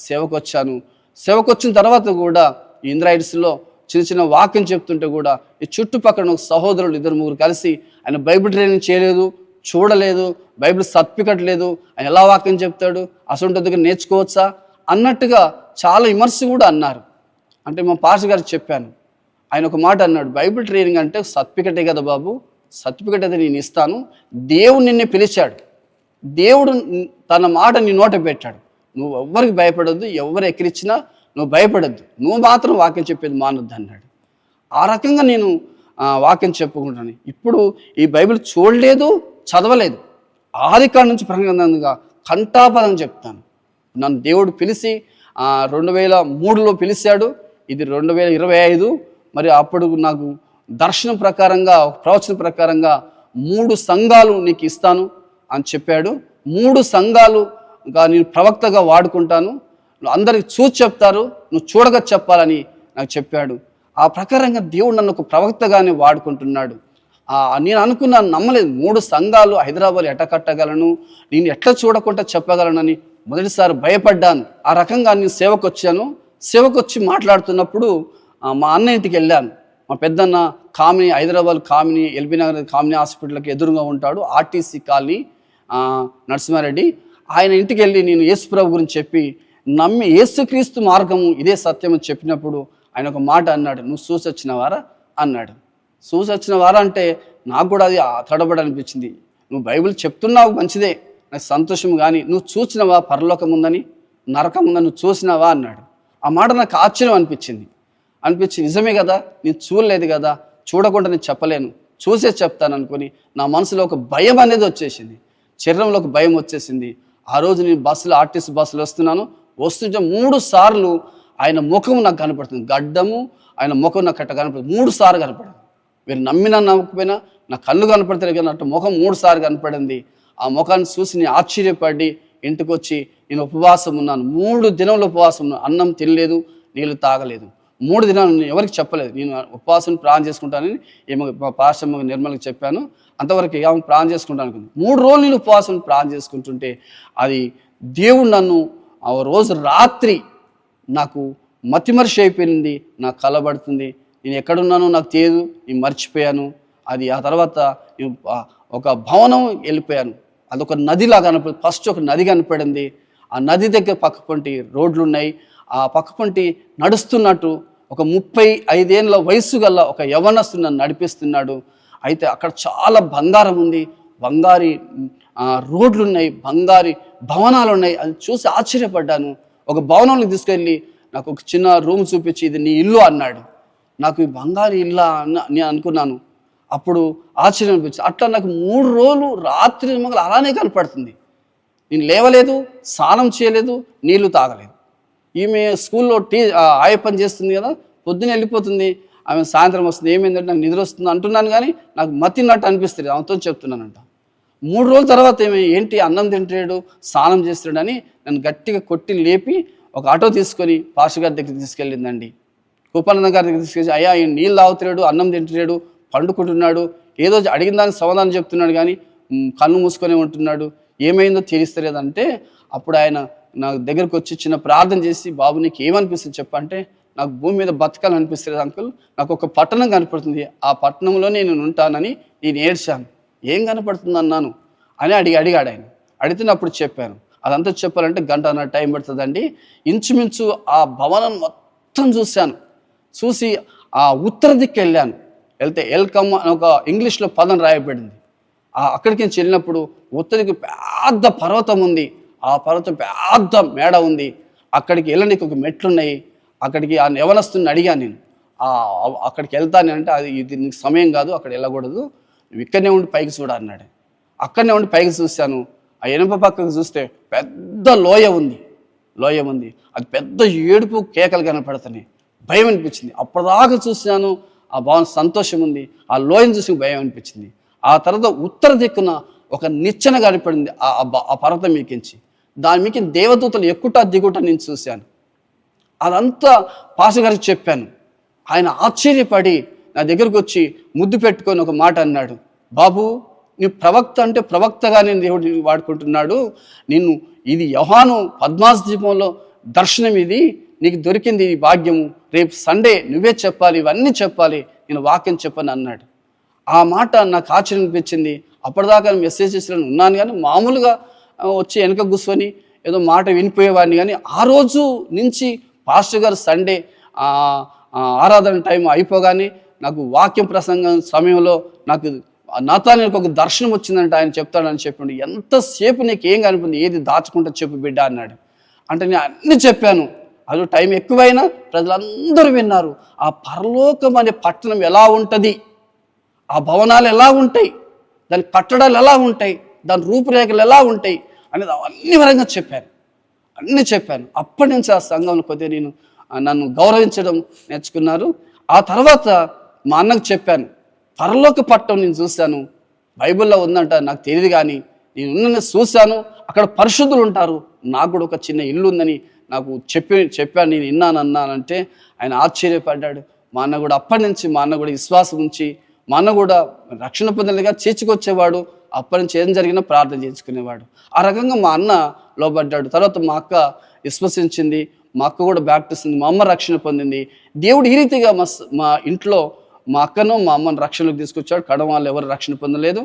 సేవకు వచ్చాను. సేవకు వచ్చిన తర్వాత కూడా ఈ ఇంద్రాయిడ్స్లో చిన్న వాక్యం చెప్తుంటే కూడా ఈ చుట్టుపక్కల ఒక సహోదరులు 2-3 కలిసి ఆయన బైబిల్ ట్రైనింగ్ చేయలేదు, చూడలేదు, బైబిల్ సర్టిఫికెట్ లేదు, ఆయన ఎలా వాక్యం చెప్తాడు, అసలు దగ్గర నేర్చుకోవచ్చా అన్నట్టుగా చాలా విమర్శ కూడా అన్నారు. అంటే మా పాస్టర్ గారికి చెప్పాను. ఆయన ఒక మాట అన్నాడు, బైబిల్ ట్రైనింగ్ అంటే సర్టిఫికెటే కదా బాబు, సర్టిఫికెట్ అయితే నేను ఇస్తాను. దేవుడు నిన్నే పిలిచాడు, దేవుడు తన మాట నీ నోట పెట్టాడు. నువ్వు ఎవ్వరికి భయపడొద్దు, ఎవరు ఎక్కిరిచ్చినా నువ్వు భయపడద్దు, నువ్వు మాత్రం వాక్యం చెప్పేది మానొద్దు అన్నాడు. ఆ రకంగా నేను వాక్యం చెప్పుకుంటాను. ఇప్పుడు ఈ బైబిల్ చూడలేదు, చదవలేదు, ఆదికాండం నుంచి ప్రకటనగా కంఠాపదం చెప్తాను. నన్ను దేవుడు పిలిచి 2003లో పిలిచాడు. ఇది 2025. మరి అప్పుడు నాకు దర్శనం ప్రకారంగా, ప్రవచన ప్రకారంగా 3 సంఘాలు నీకు ఇస్తాను అని చెప్పాడు. 3 సంఘాలుగా నేను ప్రవక్తగా వాడుకుంటాను, అందరికి చూసి చెప్తారు, నువ్వు చూడగా చెప్పాలని నాకు చెప్పాడు. ఆ ప్రకారంగా దేవుడు నన్ను ఒక ప్రవక్తగానే వాడుకుంటున్నాడు. నేను అనుకున్నాను, నమ్మలేదు. 3 సంఘాలు హైదరాబాద్ ఎట్ట కట్టగలను, నేను ఎట్లా చూడకుండా చెప్పగలనని మొదటిసారి భయపడ్డాను. ఆ రకంగా నేను సేవకు వచ్చాను. సేవకు వచ్చి మాట్లాడుతున్నప్పుడు మా అన్న ఇంటికి వెళ్ళాను. మా పెద్దన్న కామిని, హైదరాబాద్ కామిని, ఎల్బీ నగర్ కామిని హాస్పిటల్కి ఎదురుగా ఉంటాడు, ఆర్టీసీ కాలనీ నరసింహారెడ్డి. ఆయన ఇంటికి వెళ్ళి నేను యేసుప్రభు గురించి చెప్పి, నమ్మి యేసుక్రీస్తు మార్గము ఇదే సత్యం అని చెప్పినప్పుడు ఆయన ఒక మాట అన్నాడు, నువ్వు చూసి వచ్చినవారా అన్నాడు. చూసి వచ్చినవారా అంటే నాకు కూడా అది తడబడి అనిపించింది. నువ్వు బైబిల్ చెప్తున్నావు మంచిదే, నాకు సంతోషం, కానీ నువ్వు చూసినవా పరలోకం ఉందని, నరకం ఉందని నువ్వు చూసినావా అన్నాడు. ఆ మాట నాకు ఆశ్చర్యం అనిపించింది. నిజమే కదా, నేను చూడలేదు కదా, చూడకుండా నేను చెప్పలేను, చూసే చెప్తాను అనుకుని నా మనసులో ఒక భయం అనేది వచ్చేసింది, శరీరంలో ఒక భయం వచ్చేసింది. ఆ రోజు నేను బస్సులో, ఆర్టీసీ బస్సులో వస్తుంటే 3 సార్లు ఆయన ముఖం నాకు కనపడుతుంది, గడ్డము ఆయన ముఖం నాకు కట్ట కనపడుతుంది. 3 సార్లు కనపడింది. మీరు నమ్మినా నమ్మకపోయినా నా కళ్ళు కనపడతాయి కానీ అట్లా ముఖం 3 సార్లు కనపడింది. ఆ ముఖాన్ని చూసి నేను ఆశ్చర్యపడి ఇంటికి వచ్చి నేను ఉపవాసం ఉన్నాను. 3 దినములు ఉపవాసం ఉన్నాను. అన్నం తినలేదు, నీళ్ళు తాగలేదు. 3 దినాలు నేను ఎవరికి చెప్పలేదు. నేను ఉపవాసం ప్రార్థన చేసుకుంటానని మా పాస్టర్ నిర్మలకి చెప్పాను. అంతవరకు ఏమో ప్రార్థన చేసుకుంటాను అనుకుంది. 3 రోజులు నేను ఉపవాసం ప్రార్థన చేసుకుంటుంటే అది దేవుడు నన్ను ఆ రోజు రాత్రి నాకు మతిమరిషి అయిపోయింది, నాకు కలబడుతుంది, నేను ఎక్కడున్నానో నాకు తెలియదు, నేను మర్చిపోయాను. అది ఆ తర్వాత ఒక భవనం వెళ్ళిపోయాను. అదొక నదిలా కనపడి, ఫస్ట్ ఒక నది కనపడింది. ఆ నది దగ్గర పక్కపంటి రోడ్లు ఉన్నాయి. ఆ పక్కపంటి నడుస్తున్నట్టు ఒక 35 ఏళ్ళ వయసు గల ఒక యవనస్తుడు నన్ను నడిపిస్తున్నాడు. అయితే అక్కడ చాలా బంగారం ఉంది, బంగారి రోడ్లు ఉన్నాయి, బంగారి భవనాలు ఉన్నాయి. అది చూసి ఆశ్చర్యపడ్డాను. ఒక భవనంలో తీసుకెళ్ళి నాకు ఒక చిన్న రూమ్ చూపించి, ఇది నీ ఇల్లు అన్నాడు. నాకు ఈ బంగారు ఇల్లా నేను అనుకున్నాను. అప్పుడు ఆశ్చర్యం అనిపించింది. అట్లా నాకు 3 రోజులు రాత్రి మగలు అలానే కనపడుతుంది. నేను లేవలేదు, స్నానం చేయలేదు, నీళ్లు తాగలేదు. ఈమె స్కూల్లో ఆయ పని చేస్తుంది కదా, పొద్దున వెళ్ళిపోతుంది, ఆమె సాయంత్రం వస్తుంది. ఏమైందంటే నాకు నిద్ర వస్తుంది అంటున్నాను, కానీ నాకు మతిన్నట్టు అనిపిస్తుంది. ఆమెతో చెప్తున్నానంట. 3 రోజుల తర్వాత ఏంటి అన్నం తింటాడు, స్నానం చేస్తాడు అని నన్ను గట్టిగా కొట్టి లేపి ఒక ఆటో తీసుకొని పాస్టర్ గారి దగ్గరికి తీసుకెళ్ళిందండి. గోపాలన్న గారి దగ్గర తీసుకెళ్ళి, అయ్యా ఈయన నీళ్ళు తాగుతున్నాడు, అన్నం తింటున్నాడు, పండుకుంటున్నాడు, ఏదో అడిగిన దానికి సమాధానం చెప్తున్నాడు, కానీ కన్ను మూసుకొని ఉంటున్నాడు, ఏమైందో తెలుస్తలేదంటే అప్పుడు ఆయన నా దగ్గరకు వచ్చి చిన్న ప్రార్థన చేసి, బాబు నీకు ఏమనిపిస్తుంది చెప్పంటే, నాకు భూమి మీద బతకాలనిపిస్తుంది అంకుల్, నాకు ఒక పట్టణం కనపడుతుంది, ఆ పట్టణంలో నేను ఉంటానని నేను ఏడ్చాను. ఏం కనపడుతుంది అన్నాను అని అడిగాడు ఆయన. అడిగితే అప్పుడు చెప్పాను. అదంతా చెప్పాలంటే 1 గంట టైం పడుతుందండి. ఇంచుమించు ఆ భవనం మొత్తం చూశాను. చూసి ఆ ఉత్తర దిక్కు వెళ్తే ఎల్కమ్ అని ఒక ఇంగ్లీష్లో పదం రాయబడింది. అక్కడికి నుంచి వెళ్ళినప్పుడు ఉత్తరికి పెద్ద పర్వతం ఉంది. ఆ పర్వతం పెద్ద మేడ ఉంది. అక్కడికి వెళ్ళడానికి ఒక మెట్లున్నాయి. అక్కడికి ఆ యవనస్తుని అడిగాను నేను, అక్కడికి వెళ్తాను అంటే, అది ఇది నీకు సమయం కాదు, అక్కడ వెళ్ళకూడదు, నువ్వు ఇక్కడనే ఉండి పైకి చూడ అన్నాడు. అక్కడనే ఉండి పైకి చూశాను. ఆ ఎనప పక్కకు చూస్తే పెద్ద లోయ ఉంది. అది పెద్ద ఏడుపు కేకలు కనపడుతున్నాయి. భయం అనిపించింది. అప్పటిదాకా చూశాను, ఆ భవనం సంతోషం ఉంది, ఆ లోయను చూసి భయం అనిపించింది. ఆ తర్వాత ఉత్తర దిక్కున ఒక నిచ్చెన కనపడింది ఆ పర్వతం మీకించి. దాని మీకు దేవదూతలు ఎక్కుట దిగుట నేను చూశాను. అదంతా పాస్టర్ గారికి చెప్పాను. ఆయన ఆశ్చర్యపడి నా దగ్గరకు వచ్చి ముద్దు పెట్టుకొని ఒక మాట అన్నాడు, బాబు నీ ప్రవక్త అంటే ప్రవక్తగా నేను దేవుడు వాడుకుంటున్నాడు, నిన్ను ఇది యోహాను పద్మాస దీపంలో దర్శనం, ఇది నీకు దొరికింది ఈ భాగ్యము, రేపు సండే నువ్వే చెప్పాలి, ఇవన్నీ చెప్పాలి, నేను వాక్యం చెప్పని అన్నాడు. ఆ మాట నాకు ఆశ్చర్యం అనిపించింది. అప్పటిదాకా మెసేజెస్లో ఉన్నాను, కానీ మామూలుగా వచ్చి వెనక కూర్చొని ఏదో మాట వినిపోయేవాడిని. కానీ ఆ రోజు నుంచి పాస్టర్ గారు సండే ఆరాధన టైం అయిపోగానే నాకు వాక్యం ప్రసంగం సమయంలో నాకు నాతానికి ఒక దర్శనం వచ్చిందంటే ఆయన చెప్తాడని చెప్పిండు. ఎంతసేపు నీకు ఏం కనిపింది, ఏది దాచుకుంటా చెప్పు బిడ్డ అన్నాడు. అంటే నేను అన్నీ చెప్పాను. అది టైం ఎక్కువైనా ప్రజలందరూ విన్నారు. ఆ పరలోకం అనే పట్టణం ఎలా ఉంటుంది, ఆ భవనాలు ఎలా ఉంటాయి, దాని కట్టడాలు ఎలా ఉంటాయి, దాని రూపురేఖలు ఎలా ఉంటాయి అనేది అన్ని విధంగా అన్నీ చెప్పాను. అప్పటి నుంచి ఆ సంఘంలో కొద్దిగా నన్ను గౌరవించడం నేర్చుకున్నారు. ఆ తర్వాత మా అన్నకు చెప్పాను, పరలోక పట్టణం నేను చూశాను, బైబిల్లో ఉందంట, నాకు తెలియదు, కానీ నేను చూశాను, అక్కడ పరిశుద్ధులు ఉంటారు, నాకు కూడా ఒక చిన్న ఇల్లు ఉందని నాకు చెప్పాను, నేను అన్నానంటే ఆయన ఆశ్చర్యపడ్డాడు. మా అన్న కూడా అప్పటి నుంచి మా అన్న కూడా విశ్వాసం ఉంచి, మా అన్న కూడా రక్షణ పొందలుగా చేర్చుకొచ్చేవాడు. అప్పటి నుంచి ఏం జరిగినా ప్రార్థన చేసుకునేవాడు. ఆ రకంగా మా అన్న లోబడ్డాడు. తర్వాత మా అక్క విశ్వసించింది, మా అక్క కూడా బ్యాప్టిస్ట్, మా అమ్మ రక్షణ పొందింది. దేవుడు ఈ రీతిగా మా ఇంట్లో మా అక్కను మా అమ్మను రక్షణకు తీసుకొచ్చాడు. కడం వాళ్ళు ఎవరు రక్షణ పొందలేదు.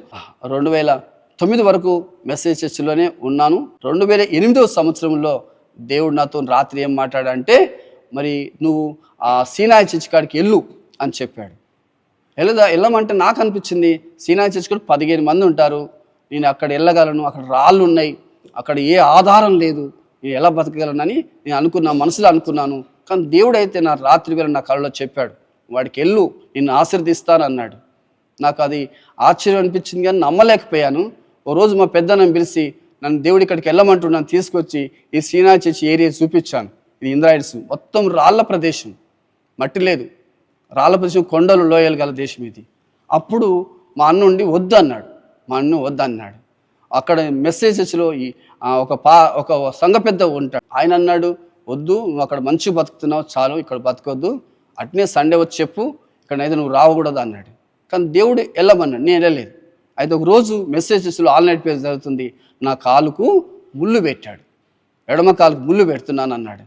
2009 వరకు మెసేజ్ చర్చిలోనే ఉన్నాను. 2008వ సంవత్సరంలో దేవుడు నాతో రాత్రి ఏం మాట్లాడంటే, మరి నువ్వు ఆ సీనాయి చర్చి కాడికి వెళ్ళు అని చెప్పాడు. వెళ్ళమంటే నాకు అనిపించింది, సీనాయి చర్చి కూడా 15 మంది ఉంటారు, నేను అక్కడ వెళ్ళగలను, అక్కడ రాళ్ళు ఉన్నాయి, అక్కడ ఏ ఆధారం లేదు, నేను ఎలా బతకగలనని నేను అనుకున్నా, మనసులో అనుకున్నాను. కానీ దేవుడు అయితే నా రాత్రి వేళ నా కళ్ళలో చెప్పాడు, వాడికి వెళ్ళు, నిన్ను ఆశీర్దిస్తాను అన్నాడు. నాకు అది ఆశ్చర్యం అనిపించింది, కానీ నమ్మలేకపోయాను. ఓ రోజు మా పెద్దనని పిలిచి నన్ను దేవుడి ఇక్కడికి వెళ్ళమంటున్నాను, తీసుకొచ్చి ఈ సీనాయి చర్చి ఏరియా చూపించాను. ఇది ఇంద్రాయిడ్స్, మొత్తం రాళ్ల ప్రదేశం, మట్టి లేదు, రాళ్ల ప్రదేశం, కొండలు లోయలు గల దేశం ఇది. అప్పుడు మా అన్న ఉండి వద్దు అన్నాడు. అక్కడ మెసేజెస్లో ఒక సంఘ పెద్ద ఉంటాడు, ఆయన అన్నాడు, వద్దు, నువ్వు అక్కడ మంచిగా బతుకుతున్నావు, చాలు, ఇక్కడ బతకొద్దు, అట్నే సండే వచ్చి చెప్పు, ఇక్కడైతే నువ్వు రావకూడదు అన్నాడు. కానీ దేవుడు వెళ్ళమన్నాడు, నేను వెళ్ళలేదు. అయితే ఒక రోజు మెసేజెస్లో ఆన్లైన్ పేజ్ జరుగుతుంది, నా కాలుకు ముళ్ళు పెట్టాడు, ఎడమ కాలుకు ముళ్ళు పెడుతున్నాను అన్నాడు.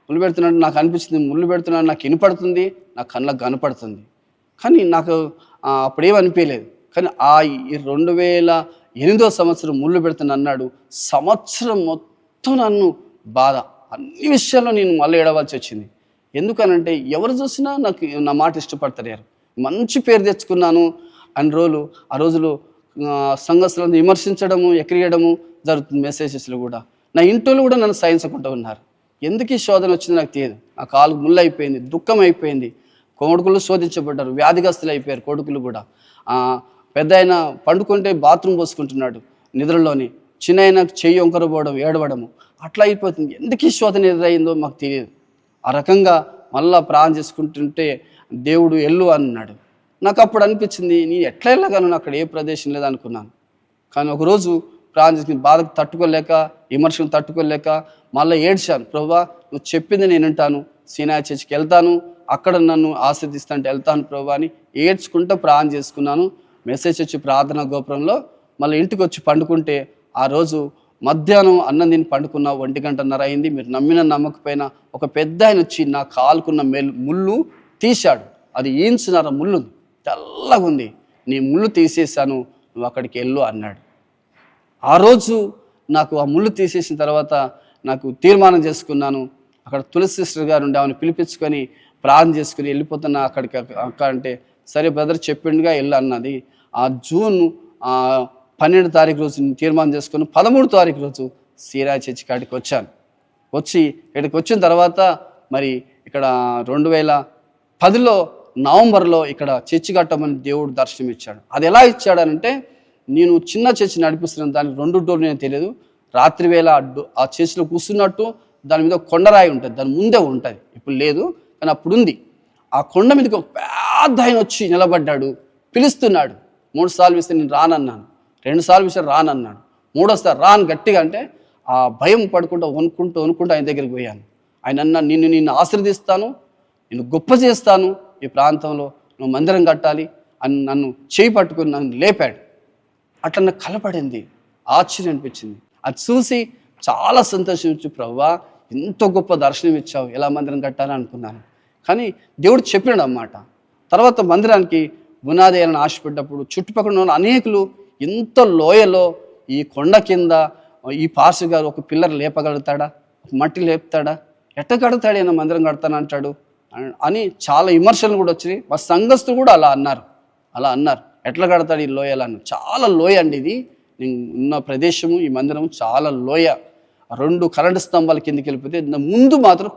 ముళ్ళు పెడుతున్నాడు నాకు అనిపించింది, ముళ్ళు పెడుతున్నాడు నాకు వినపడుతుంది, నా కళ్ళకు కనపడుతుంది. కానీ నాకు అప్పుడేమనిపించలేదు. కానీ ఈ 2008వ సంవత్సరం ముళ్ళు పెడుతున్నా అన్నాడు. సంవత్సరం మొత్తం నన్ను బాధ, అన్ని విషయాల్లో నేను మళ్ళీ ఏడవలసి వచ్చింది. ఎందుకనంటే ఎవరు చూసినా నాకు నా మాట ఇష్టపడతారు. మంచి పేరు తెచ్చుకున్నాను అన్ని ఆ రోజులు సంఘస్థులను విమర్శించడము, ఎక్కిరియడము జరుగుతుంది. మెసేజెస్లో కూడా నా ఇంట్లో కూడా నన్ను సహించకుండా ఉన్నారు. ఎందుకు ఈ శోధన వచ్చింది నాకు తెలియదు. నా కాలు ముళ్ళు అయిపోయింది, దుఃఖం అయిపోయింది. కొడుకులు శోధించబడ్డారు, వ్యాధిగస్తులు అయిపోయారు కొడుకులు కూడా. పెద్ద ఆయన పండుకుంటే బాత్రూమ్ పోసుకుంటున్నాడు నిద్రలోని, చిన్న ఆయన చెయ్యి వంకరపోవడం, ఏడవడము, అట్లా అయిపోతుంది. ఎందుకు ఈ శోధన ఎదురైందో మాకు తెలియదు. ఆ రకంగా మళ్ళా ప్రాణం చేసుకుంటుంటే దేవుడు ఎల్లు అన్నాడు. నాకు అప్పుడు అనిపించింది, నేను ఎట్లా వెళ్ళగలను, అక్కడ ఏ ప్రదేశం లేదనుకున్నాను. కానీ ఒకరోజు ప్రాణం చేసుకుని బాధకు తట్టుకోలేక, విమర్శను తట్టుకోలేక మళ్ళీ ఏడ్చాను. ప్రభువా నువ్వు చెప్పింది నేను వింటాను, సీనాయి చర్చికి వెళ్తాను, అక్కడ నన్ను ఆశీర్దిస్తాంటే వెళ్తాను ప్రభువా అని ఏడ్చుకుంటూ ప్రాణం చేసుకున్నాను. మెసేజ్ వచ్చి ప్రార్థనా గోపురంలో మళ్ళీ ఇంటికి వచ్చి పండుకుంటే ఆ రోజు మధ్యాహ్నం అన్నం తిని పండుకున్న 1:30 అయింది. మీరు నమ్మిన నమ్మకపోయినా ఒక పెద్ద ఆయన వచ్చి నా కాలుకున్న ముళ్ళు తీశాడు. అది ఈంచున్నర ముళ్ళు, తెల్లగా ఉంది. నీ ముళ్ళు తీసేశాను, నువ్వు అక్కడికి వెళ్ళు అన్నాడు. ఆ రోజు నాకు ఆ ముళ్ళు తీసేసిన తర్వాత నాకు తీర్మానం చేసుకున్నాను. అక్కడ తులసి సిస్టర్ గారు ఉండి ఆమెను పిలిపించుకొని ప్రార్థన చేసుకుని వెళ్ళిపోతున్నా అక్కడికి. అక్కడ అంటే సరే బ్రదర్ చెప్పిండుగా వెళ్ళు అన్నది. ఆ జూన్ 12 తారీఖు రోజు తీర్మానం చేసుకుని 13 తారీఖు రోజు సీనాయి చర్చి కాడికి వచ్చాను. వచ్చి ఇక్కడికి వచ్చిన తర్వాత మరి ఇక్కడ 2010లో నవంబర్లో ఇక్కడ చర్చి కట్టమని దేవుడు దర్శనం ఇచ్చాడు. అది ఎలా ఇచ్చాడనంటే, నేను చిన్న చర్చి నడిపిస్తున్నాను, దానికి 2 డోర్లు నేను తెలియదు. రాత్రి వేళ ఆ చర్చిలో కూర్చున్నట్టు దాని మీద కొండరాయి ఉంటుంది, దాని ముందే ఉంటుంది, ఇప్పుడు లేదు కానీ అప్పుడు ఉంది. ఆ కొండ మీదకి ఒక పెద్ద ఆయన వచ్చి నిలబడ్డాడు, పిలుస్తున్నాడు. 3 సార్లు పిలిస్తే నేను రానన్నాను, 2 సార్లు పిలిస్తే రానన్నాడు, 3వసారి రాను గట్టిగా అంటే ఆ భయం పడుకుంటూ వణుకుంటూ ఆయన దగ్గరికి పోయాను. ఆయన అన్నా, నిన్ను ఆశీర్వదిస్తాను, నిన్ను గొప్ప చేస్తాను, ఈ ప్రాంతంలో నువ్వు మందిరం కట్టాలి అని నన్ను చేయి పట్టుకుని నన్ను లేపాడు. అట్లా నాకు కలపడింది, ఆశ్చర్యం అనిపించింది. అది చూసి చాలా సంతోషించు, ప్రభువా ఎంతో గొప్ప దర్శనం ఇచ్చావు, ఎలా మందిరం కట్టాలని అనుకున్నాను. కానీ దేవుడు చెప్పినాడు అన్నమాట. తర్వాత మందిరానికి బునాది వేయాలని ఆశపడ్డప్పుడు చుట్టుపక్కల ఉన్న అనేకులు ఇంత లోయలో ఈ కొండ కింద ఈ పాస్టర్ గారు ఒక పిల్లర్ లేపగలుగుతాడా, ఒక మట్టి లేపుతాడా, ఎట్ట కడతాడు ఈయన మందిరం కడతానంటాడు అని చాలా విమర్శలు కూడా వచ్చినాయి. మా సంఘస్థులు కూడా అలా అన్నారు, ఎట్లా కడతాడు ఈ లోయలు అన్న. చాలా లోయ అండి ఇది, నేను ఉన్న ప్రదేశము, ఈ మందిరం చాలా లోయ. 2 కరెంటు స్తంభాల కిందకి వెళ్ళిపోతే ముందు మాత్రం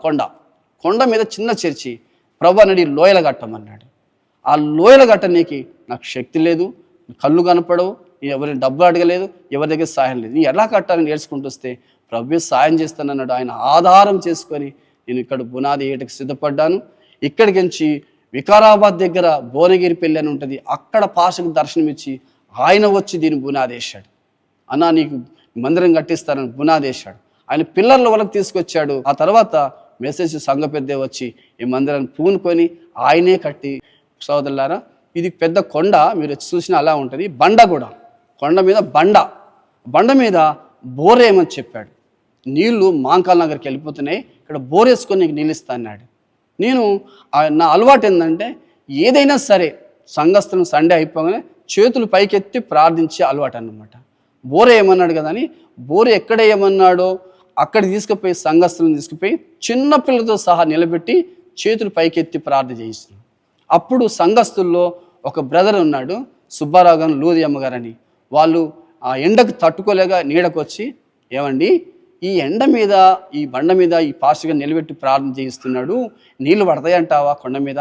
కొండ మీద చిన్న చర్చి. ప్రభు అన్నాడు ఈ లోయల కట్టమన్నాడు. ఆ లోయల కట్టనీకి నాకు శక్తి లేదు, కళ్ళు కనపడవు, నేను ఎవరిని డబ్బులు అడగలేదు, ఎవరి దగ్గర సాయం లేదు. నేను ఎలా కట్టాలని నేర్చుకుంటూ వస్తే ప్రభు సాయం చేస్తానన్నాడు. ఆయన ఆధారం చేసుకొని నేను ఇక్కడ బునాది ఏటకి సిద్ధపడ్డాను. ఇక్కడికి నుంచి వికారాబాద్ దగ్గర భువనగిరిపల్లి అని ఉంటుంది, అక్కడ పాషకు దర్శనం ఇచ్చి ఆయన వచ్చి దీన్ని బునాదేశాడు. అన్నా నీకు మందిరం కట్టిస్తానని బునాదేశాడు. ఆయన పిల్లర్ల వరకు తీసుకొచ్చాడు. ఆ తర్వాత మెసేజ్ సంఘ పెద్ద వచ్చి ఈ మందిరాన్ని పూనుకొని ఆయనే కట్టి. సోదరులారా, ఇది పెద్ద కొండ, మీరు చూసినా అలా ఉంటుంది. బండ కూడా, కొండ మీద బండ మీద బోరేమని చెప్పాడు. నీళ్లు మాంకాల్ నగర్కి వెళ్ళిపోతున్నాయి, ఇక్కడ బోరేసుకొని నీకు నీళ్ళు ఇస్తా అన్నాడు. నేను నా అలవాటు ఏంటంటే ఏదైనా సరే సంఘస్థలం సండే అయిపోగానే చేతులు పైకెత్తి ప్రార్థించే అలవాటు అన్నమాట. బోరే ఏమన్నాడు కదా అని బోరే ఎక్కడ ఏమన్నాడో అక్కడికి తీసుకుపోయి సంఘస్థలను తీసుకుపోయి చిన్నపిల్లలతో సహా నిలబెట్టి చేతులు పైకెత్తి ప్రార్థన చేయిస్తున్నాడు. అప్పుడు సంఘస్థుల్లో ఒక బ్రదర్ ఉన్నాడు, సుబ్బారావు గారు, లూది అమ్మగారని. వాళ్ళు ఆ ఎండకు తట్టుకోలేక నీడకు వచ్చి, ఏమండి ఈ ఎండ మీద ఈ బండ మీద ఈ పాస్టర్గా నిలబెట్టి ప్రార్థన చేయిస్తున్నాడు, నీళ్లు పడతాయంటావా కొండ మీద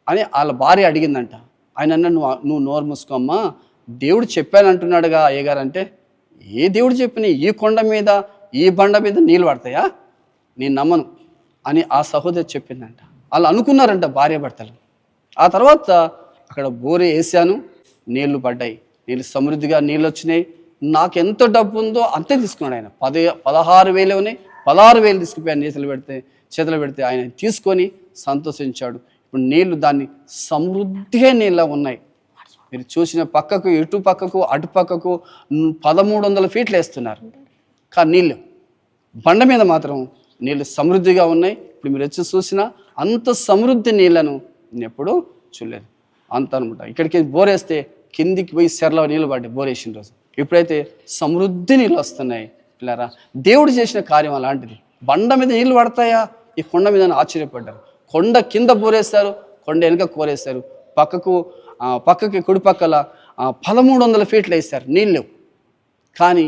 అని వాళ్ళ భార్య అడిగిందంట. ఆయన అన్న, నువ్వు నోరు మూసుకోమ్మా, దేవుడు చెప్పానంటున్నాడుగా అయ్యగారు అంటే, ఏ దేవుడు చెప్పిన ఈ కొండ మీద ఈ బండ మీద నీళ్ళు పడతాయా, నేను నమ్మను అని ఆ సహోదరి చెప్పిందంట. వాళ్ళు అనుకున్నారంట భార్య భర్తలు. ఆ తర్వాత అక్కడ బోరే వేసాను, నీళ్లు పడ్డాయి, నీళ్ళు సమృద్ధిగా నీళ్ళు వచ్చినాయి. నాకు ఎంత డబ్బు ఉందో అంతే తీసుకున్నాడు ఆయన. 16,000 ఉన్నాయి, 16,000 తీసుకుపోయాను చేతులు పెడితే ఆయన తీసుకొని సంతోషించాడు. ఇప్పుడు నీళ్లు దాన్ని సమృద్ధిగా నీళ్ళ ఉన్నాయి. మీరు చూసిన పక్కకు, ఇటు పక్కకు, అటు పక్కకు 1300 ఫీట్లు వేస్తున్నారు. కానీ నీళ్ళు బండ మీద మాత్రం నీళ్ళు సమృద్ధిగా ఉన్నాయి. ఇప్పుడు మీరు వచ్చి చూసినా అంత సమృద్ధి నీళ్లను నేను ఎప్పుడూ చూడలేదు. అంత అనమాట. ఇక్కడికి బోరేస్తే కిందికి పోయి సెరలో నీళ్ళు పడ్డాయి బోరేసిన రోజు. ఇప్పుడైతే సమృద్ధి నీళ్ళు వస్తున్నాయి. పిల్లరా, దేవుడు చేసిన కార్యం అలాంటిది. బండ మీద నీళ్ళు పడతాయా, ఈ కొండ మీద ఆశ్చర్యపడ్డారు. కొండ కింద బోరేస్తారు, కొండ వెనుక కోరేస్తారు. పక్కకి కుడి పక్కల 1300 ఫీట్లు వేస్తారు, నీళ్ళు. కానీ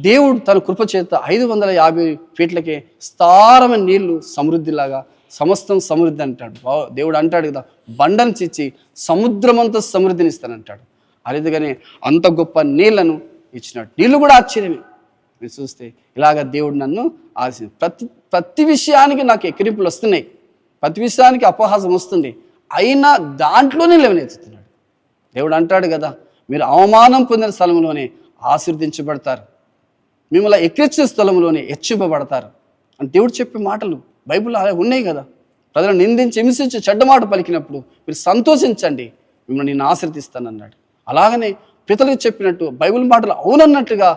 దేవుడు తన కృప చేత 550 ఫీట్లకే స్థారమైన నీళ్లు సమృద్ధిలాగా సమస్తం సమృద్ధి అంటాడు. దేవుడు అంటాడు కదా, బండను చిచ్చి సముద్రమంతా సమృద్ధిని ఇస్తానంటాడు. అదేగానే అంత గొప్ప నీళ్లను ఇచ్చినాడు. నీళ్ళు కూడా ఆశ్చర్యమే. మీరు చూస్తే ఇలాగ దేవుడు నన్ను ప్రతి విషయానికి నాకు ఎక్కిరింపులు వస్తున్నాయి, ప్రతి విషయానికి అపహాసం వస్తుంది, అయినా దాంట్లోనే లేవనెత్తుతున్నాడు. దేవుడు అంటాడు కదా, మీరు అవమానం పొందిన స్థలంలోనే ఆశీర్వదించబడతారు, మిమ్మల్ని ఎక్కిరించిన స్థలంలోనే హెచ్చింపబడతారు అని దేవుడు చెప్పే మాటలు బైబిల్లో అలా ఉన్నాయి కదా. ప్రజలను నిందించి హింసించి చెడ్డ మాట పలికినప్పుడు మీరు సంతోషించండి, మిమ్మల్ని నేను ఆశీర్వదిస్తానన్నాడు. అలాగనే పితలకు చెప్పినట్టు బైబిల్ మాటలు అవునన్నట్టుగా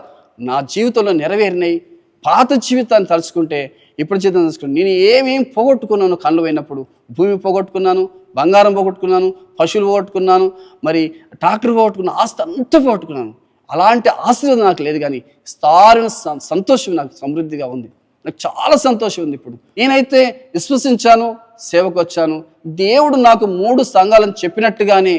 నా జీవితంలో నెరవేరినాయి. పాత జీవితాన్ని తలుచుకుంటే ఇప్పుడు జీవితం తలుచుకుంటే నేను ఏమేం పోగొట్టుకున్నాను. కళ్ళు పోయినప్పుడు భూమి పోగొట్టుకున్నాను, బంగారం పోగొట్టుకున్నాను, పశువులు పోగొట్టుకున్నాను, మరి ట్రాక్టర్ పోగొట్టుకున్నాను, ఆస్తి అంతా పోగొట్టుకున్నాను. అలాంటి ఆశీర్వాదం నాకు లేదు, కానీ స్థారణ సంతోషం నాకు సమృద్ధిగా ఉంది. నాకు చాలా సంతోషం ఉంది. ఇప్పుడు నేనైతే విశ్వసించాను, సేవకు వచ్చాను. దేవుడు నాకు 3 సంఘాలను చెప్పినట్టుగానే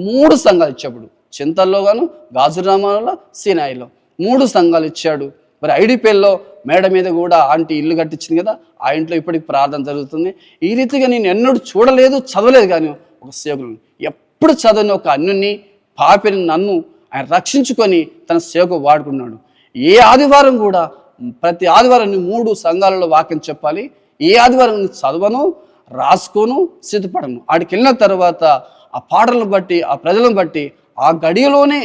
3 సంఘాలు ఇచ్చేప్పుడు చింతల్లో గాను, గాజురామాలో, సీనాయిలో 3 సంఘాలు ఇచ్చాడు. మరి ఐడిపిఎల్లో మేడ మీద కూడా ఆంటీ ఇల్లు కట్టించింది కదా, ఆ ఇంట్లో ఇప్పటికి ప్రార్థన జరుగుతుంది. ఈ రీతిగా నేను ఎన్నడూ చూడలేదు, చదవలేదు. కానీ ఒక సేవకులు ఎప్పుడు చదవని ఒక అన్యుని పాపిని నన్ను ఆయన రక్షించుకొని తన సేవకు వాడుకున్నాడు. ఏ ఆదివారం కూడా ప్రతి ఆదివారం 3 సంఘాలలో వాక్యం చెప్పాలి. ఏ ఆదివారం చదవను, రాసుకోను, సిద్ధపడను. ఆడికి వెళ్ళిన తర్వాత ఆ పాటలను బట్టి, ఆ ప్రజలను బట్టి, ఆ గడియలోనే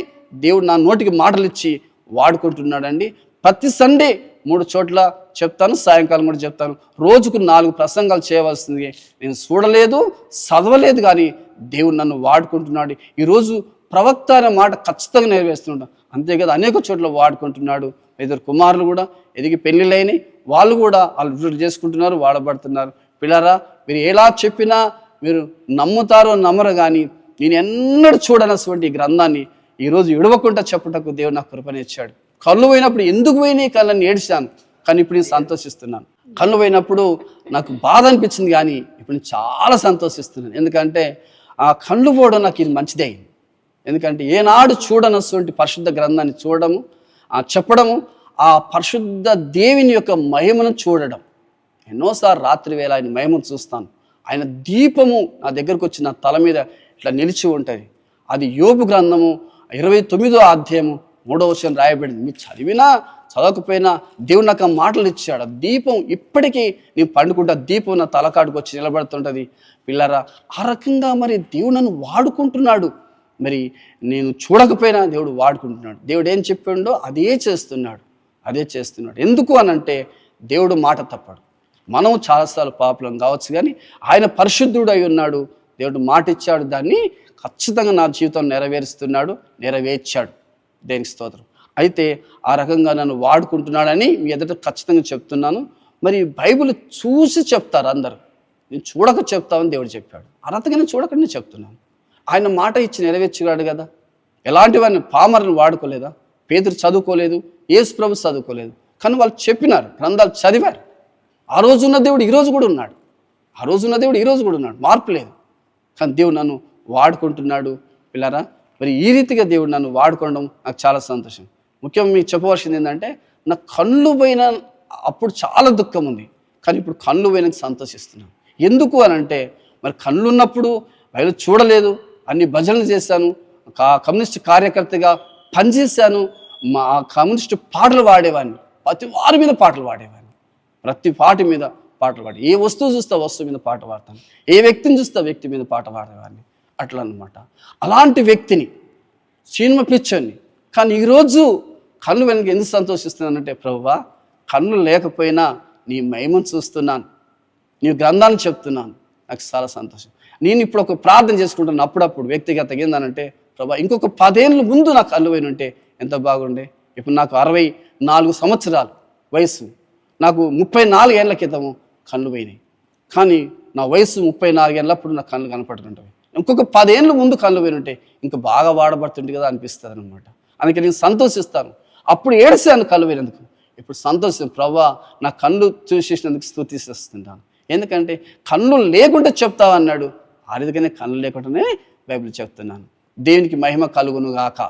దేవుడు నా నోటికి మాటలు ఇచ్చి వాడుకుంటున్నాడండి. ప్రతి సండే 3 చోట్ల చెప్తాను, సాయంకాలం కూడా చెప్తాను. రోజుకు 4 ప్రసంగాలు చేయవలసింది నేను చూడలేదు, చదవలేదు, కానీ దేవుడు నన్ను వాడుకుంటున్నాడు. ఈరోజు ప్రవక్త అనే మాట ఖచ్చితంగా నెరవేరుస్తున్నాడు. అంతే కదా, అనేక చోట్ల వాడుకుంటున్నాడు. 2 కుమారులు కూడా ఎదిగి పెళ్ళిళ్ళైనాయి, వాళ్ళు కూడా వాళ్ళు చేసుకుంటున్నారు, వాడబడుతున్నారు. పిల్లరా, మీరు ఎలా చెప్పినా మీరు నమ్ముతారో నమ్మరు, కానీ నేను ఎన్నడూ చూడనటువంటి ఈ గ్రంథాన్ని ఈరోజు విడవకుండా చెప్పుటకు దేవుడు నాకు కృపనిచ్చాడు. కళ్ళు పోయినప్పుడు ఎందుకు పోయినాయి కళ్ళని ఏడ్చాను, కానీ ఇప్పుడు నేను సంతోషిస్తున్నాను. కళ్ళు పోయినప్పుడు నాకు బాధ అనిపించింది, కానీ ఇప్పుడు నేను చాలా సంతోషిస్తున్నాను. ఎందుకంటే ఆ కళ్ళు పోవడం నాకు ఇది మంచిదే అయింది. ఎందుకంటే ఏనాడు చూడనటువంటి పరిశుద్ధ గ్రంథాన్ని చూడడము, చెప్పడము, ఆ పరిశుద్ధ దేవుని యొక్క మహిమను చూడడం. ఎన్నోసార్లు రాత్రి వేళ ఆయన మహిమను చూస్తాను. ఆయన దీపము నా దగ్గరకు వచ్చి నా తల మీద ఇట్లా నిలిచి ఉంటుంది. అది యోబు గ్రంథము 29వ అధ్యాయము 3వ వచనం రాయబడింది. మీరు చదివినా చదవకపోయినా దేవుడు నాకు మాటలు ఇచ్చాడు. దీపం ఇప్పటికీ నేను పండుకుంటా, దీపం నా తలకాడుకు వచ్చి నిలబడుతుంటుంది. పిల్లరా, ఆ రకంగా మరి దేవుడు నన్ను వాడుకుంటున్నాడు. మరి నేను చూడకపోయినా దేవుడు వాడుకుంటున్నాడు. దేవుడు ఏం చెప్పిండో అదే చేస్తున్నాడు. ఎందుకు అనంటే దేవుడు మాట తప్పడు. మనం చాలాసార్లు పాపులం కావచ్చు, కానీ ఆయన పరిశుద్ధుడు అయి ఉన్నాడు. దేవుడు మాట ఇచ్చాడు, దాన్ని ఖచ్చితంగా నా జీవితం నెరవేర్చాడు. దేనికి స్తోత్రం. అయితే ఆ రకంగా నన్ను వాడుకుంటున్నాడని మీ ఎదుట ఖచ్చితంగా చెప్తున్నాను. మరి బైబిల్ చూసి చెప్తారు అందరూ, నేను చూడక చెప్తామని దేవుడు చెప్పాడు. అర్హతగానే చూడకనే చెప్తున్నాను. ఆయన మాట ఇచ్చి నెరవేర్చాడు కదా. ఎలాంటి వారిని పామరుని వాడుకోలేదా? పేతురు చదువుకోలేదు, యేసు ప్రభు చదువుకోలేదు, కానీ వాళ్ళు చెప్పినారు, గ్రంథాలు చదివారు. ఆ రోజున్న దేవుడు ఈరోజు కూడా ఉన్నాడు, మార్పు లేదు. కానీ దేవుడు నన్ను వాడుకుంటున్నాడు. పిల్లరా, మరి ఈ రీతిగా దేవుడు నన్ను వాడుకోవడం నాకు చాలా సంతోషం. ముఖ్యంగా మీకు చెప్పవలసింది ఏంటంటే, నా కళ్ళు పోయిన అప్పుడు చాలా దుఃఖం ఉంది, కానీ ఇప్పుడు కళ్ళు పోయినాక సంతోషిస్తున్నాను. ఎందుకు అనంటే, మరి కళ్ళు ఉన్నప్పుడు బయలు చూడలేదు, అన్ని భజనలు చేశాను, కమ్యూనిస్ట్ కార్యకర్తగా పనిచేశాను, మా కమ్యూనిస్టు పాటలు పాడేవాడిని, ప్రతి వారి మీద పాటలు పాడేవాడిని, ప్రతి పాట మీద పాటలు పాడి, ఏ వస్తువు చూస్తే వస్తువు మీద పాట పాడతాను, ఏ వ్యక్తిని చూస్తే వ్యక్తి మీద పాట పాడేవాడిని, అట్లా అనమాట. అలాంటి వ్యక్తిని, సినిమా పిచ్చోని, కానీ ఈరోజు కళ్ళు వెనక ఎందుకు సంతోషిస్తున్నానంటే, ప్రభువా కళ్ళు లేకపోయినా నీ మహిమను చూస్తున్నాను, నీ గ్రంథాన్ని చెప్తున్నాను, నాకు చాలా సంతోషం. నేను ఇప్పుడు ఒక ప్రార్థన చేసుకుంటున్నాను అప్పుడప్పుడు వ్యక్తిగతంగా. ఏందనంటే, ప్రభా ఇంకొక 10 ఏళ్ళ ముందు నాకు కళ్ళు పోయిన ఉంటే ఎంత బాగుండే. ఇప్పుడు నాకు 64 సంవత్సరాలు వయసు, నాకు 34 ఏళ్ల క్రితము కళ్ళు పోయినాయి, కానీ నా వయసు 34 ఏళ్ళప్పుడు నా కళ్ళు కనపడుతుంటాయి. ఇంకొక 10 ఏళ్ళ ముందు కళ్ళు పోయినుంటే ఇంకా బాగా వాడబడుతుంది కదా అనిపిస్తుంది అనమాట. అందుకే నేను సంతోషిస్తాను. అప్పుడు ఏడ్చాను కళ్ళు పోయినందుకు, ఇప్పుడు సంతోషం, ప్రభువా నా కళ్ళు చూసేసినందుకు స్తుతిస్తున్నాను. ఎందుకంటే కళ్ళు లేకుండా చెప్తావు అన్నాడు, ఆ రీతిగానే కళ్ళు లేకుండానే బైబిల్ చెప్తున్నాను. దేవునికి మహిమ కలుగును గాక.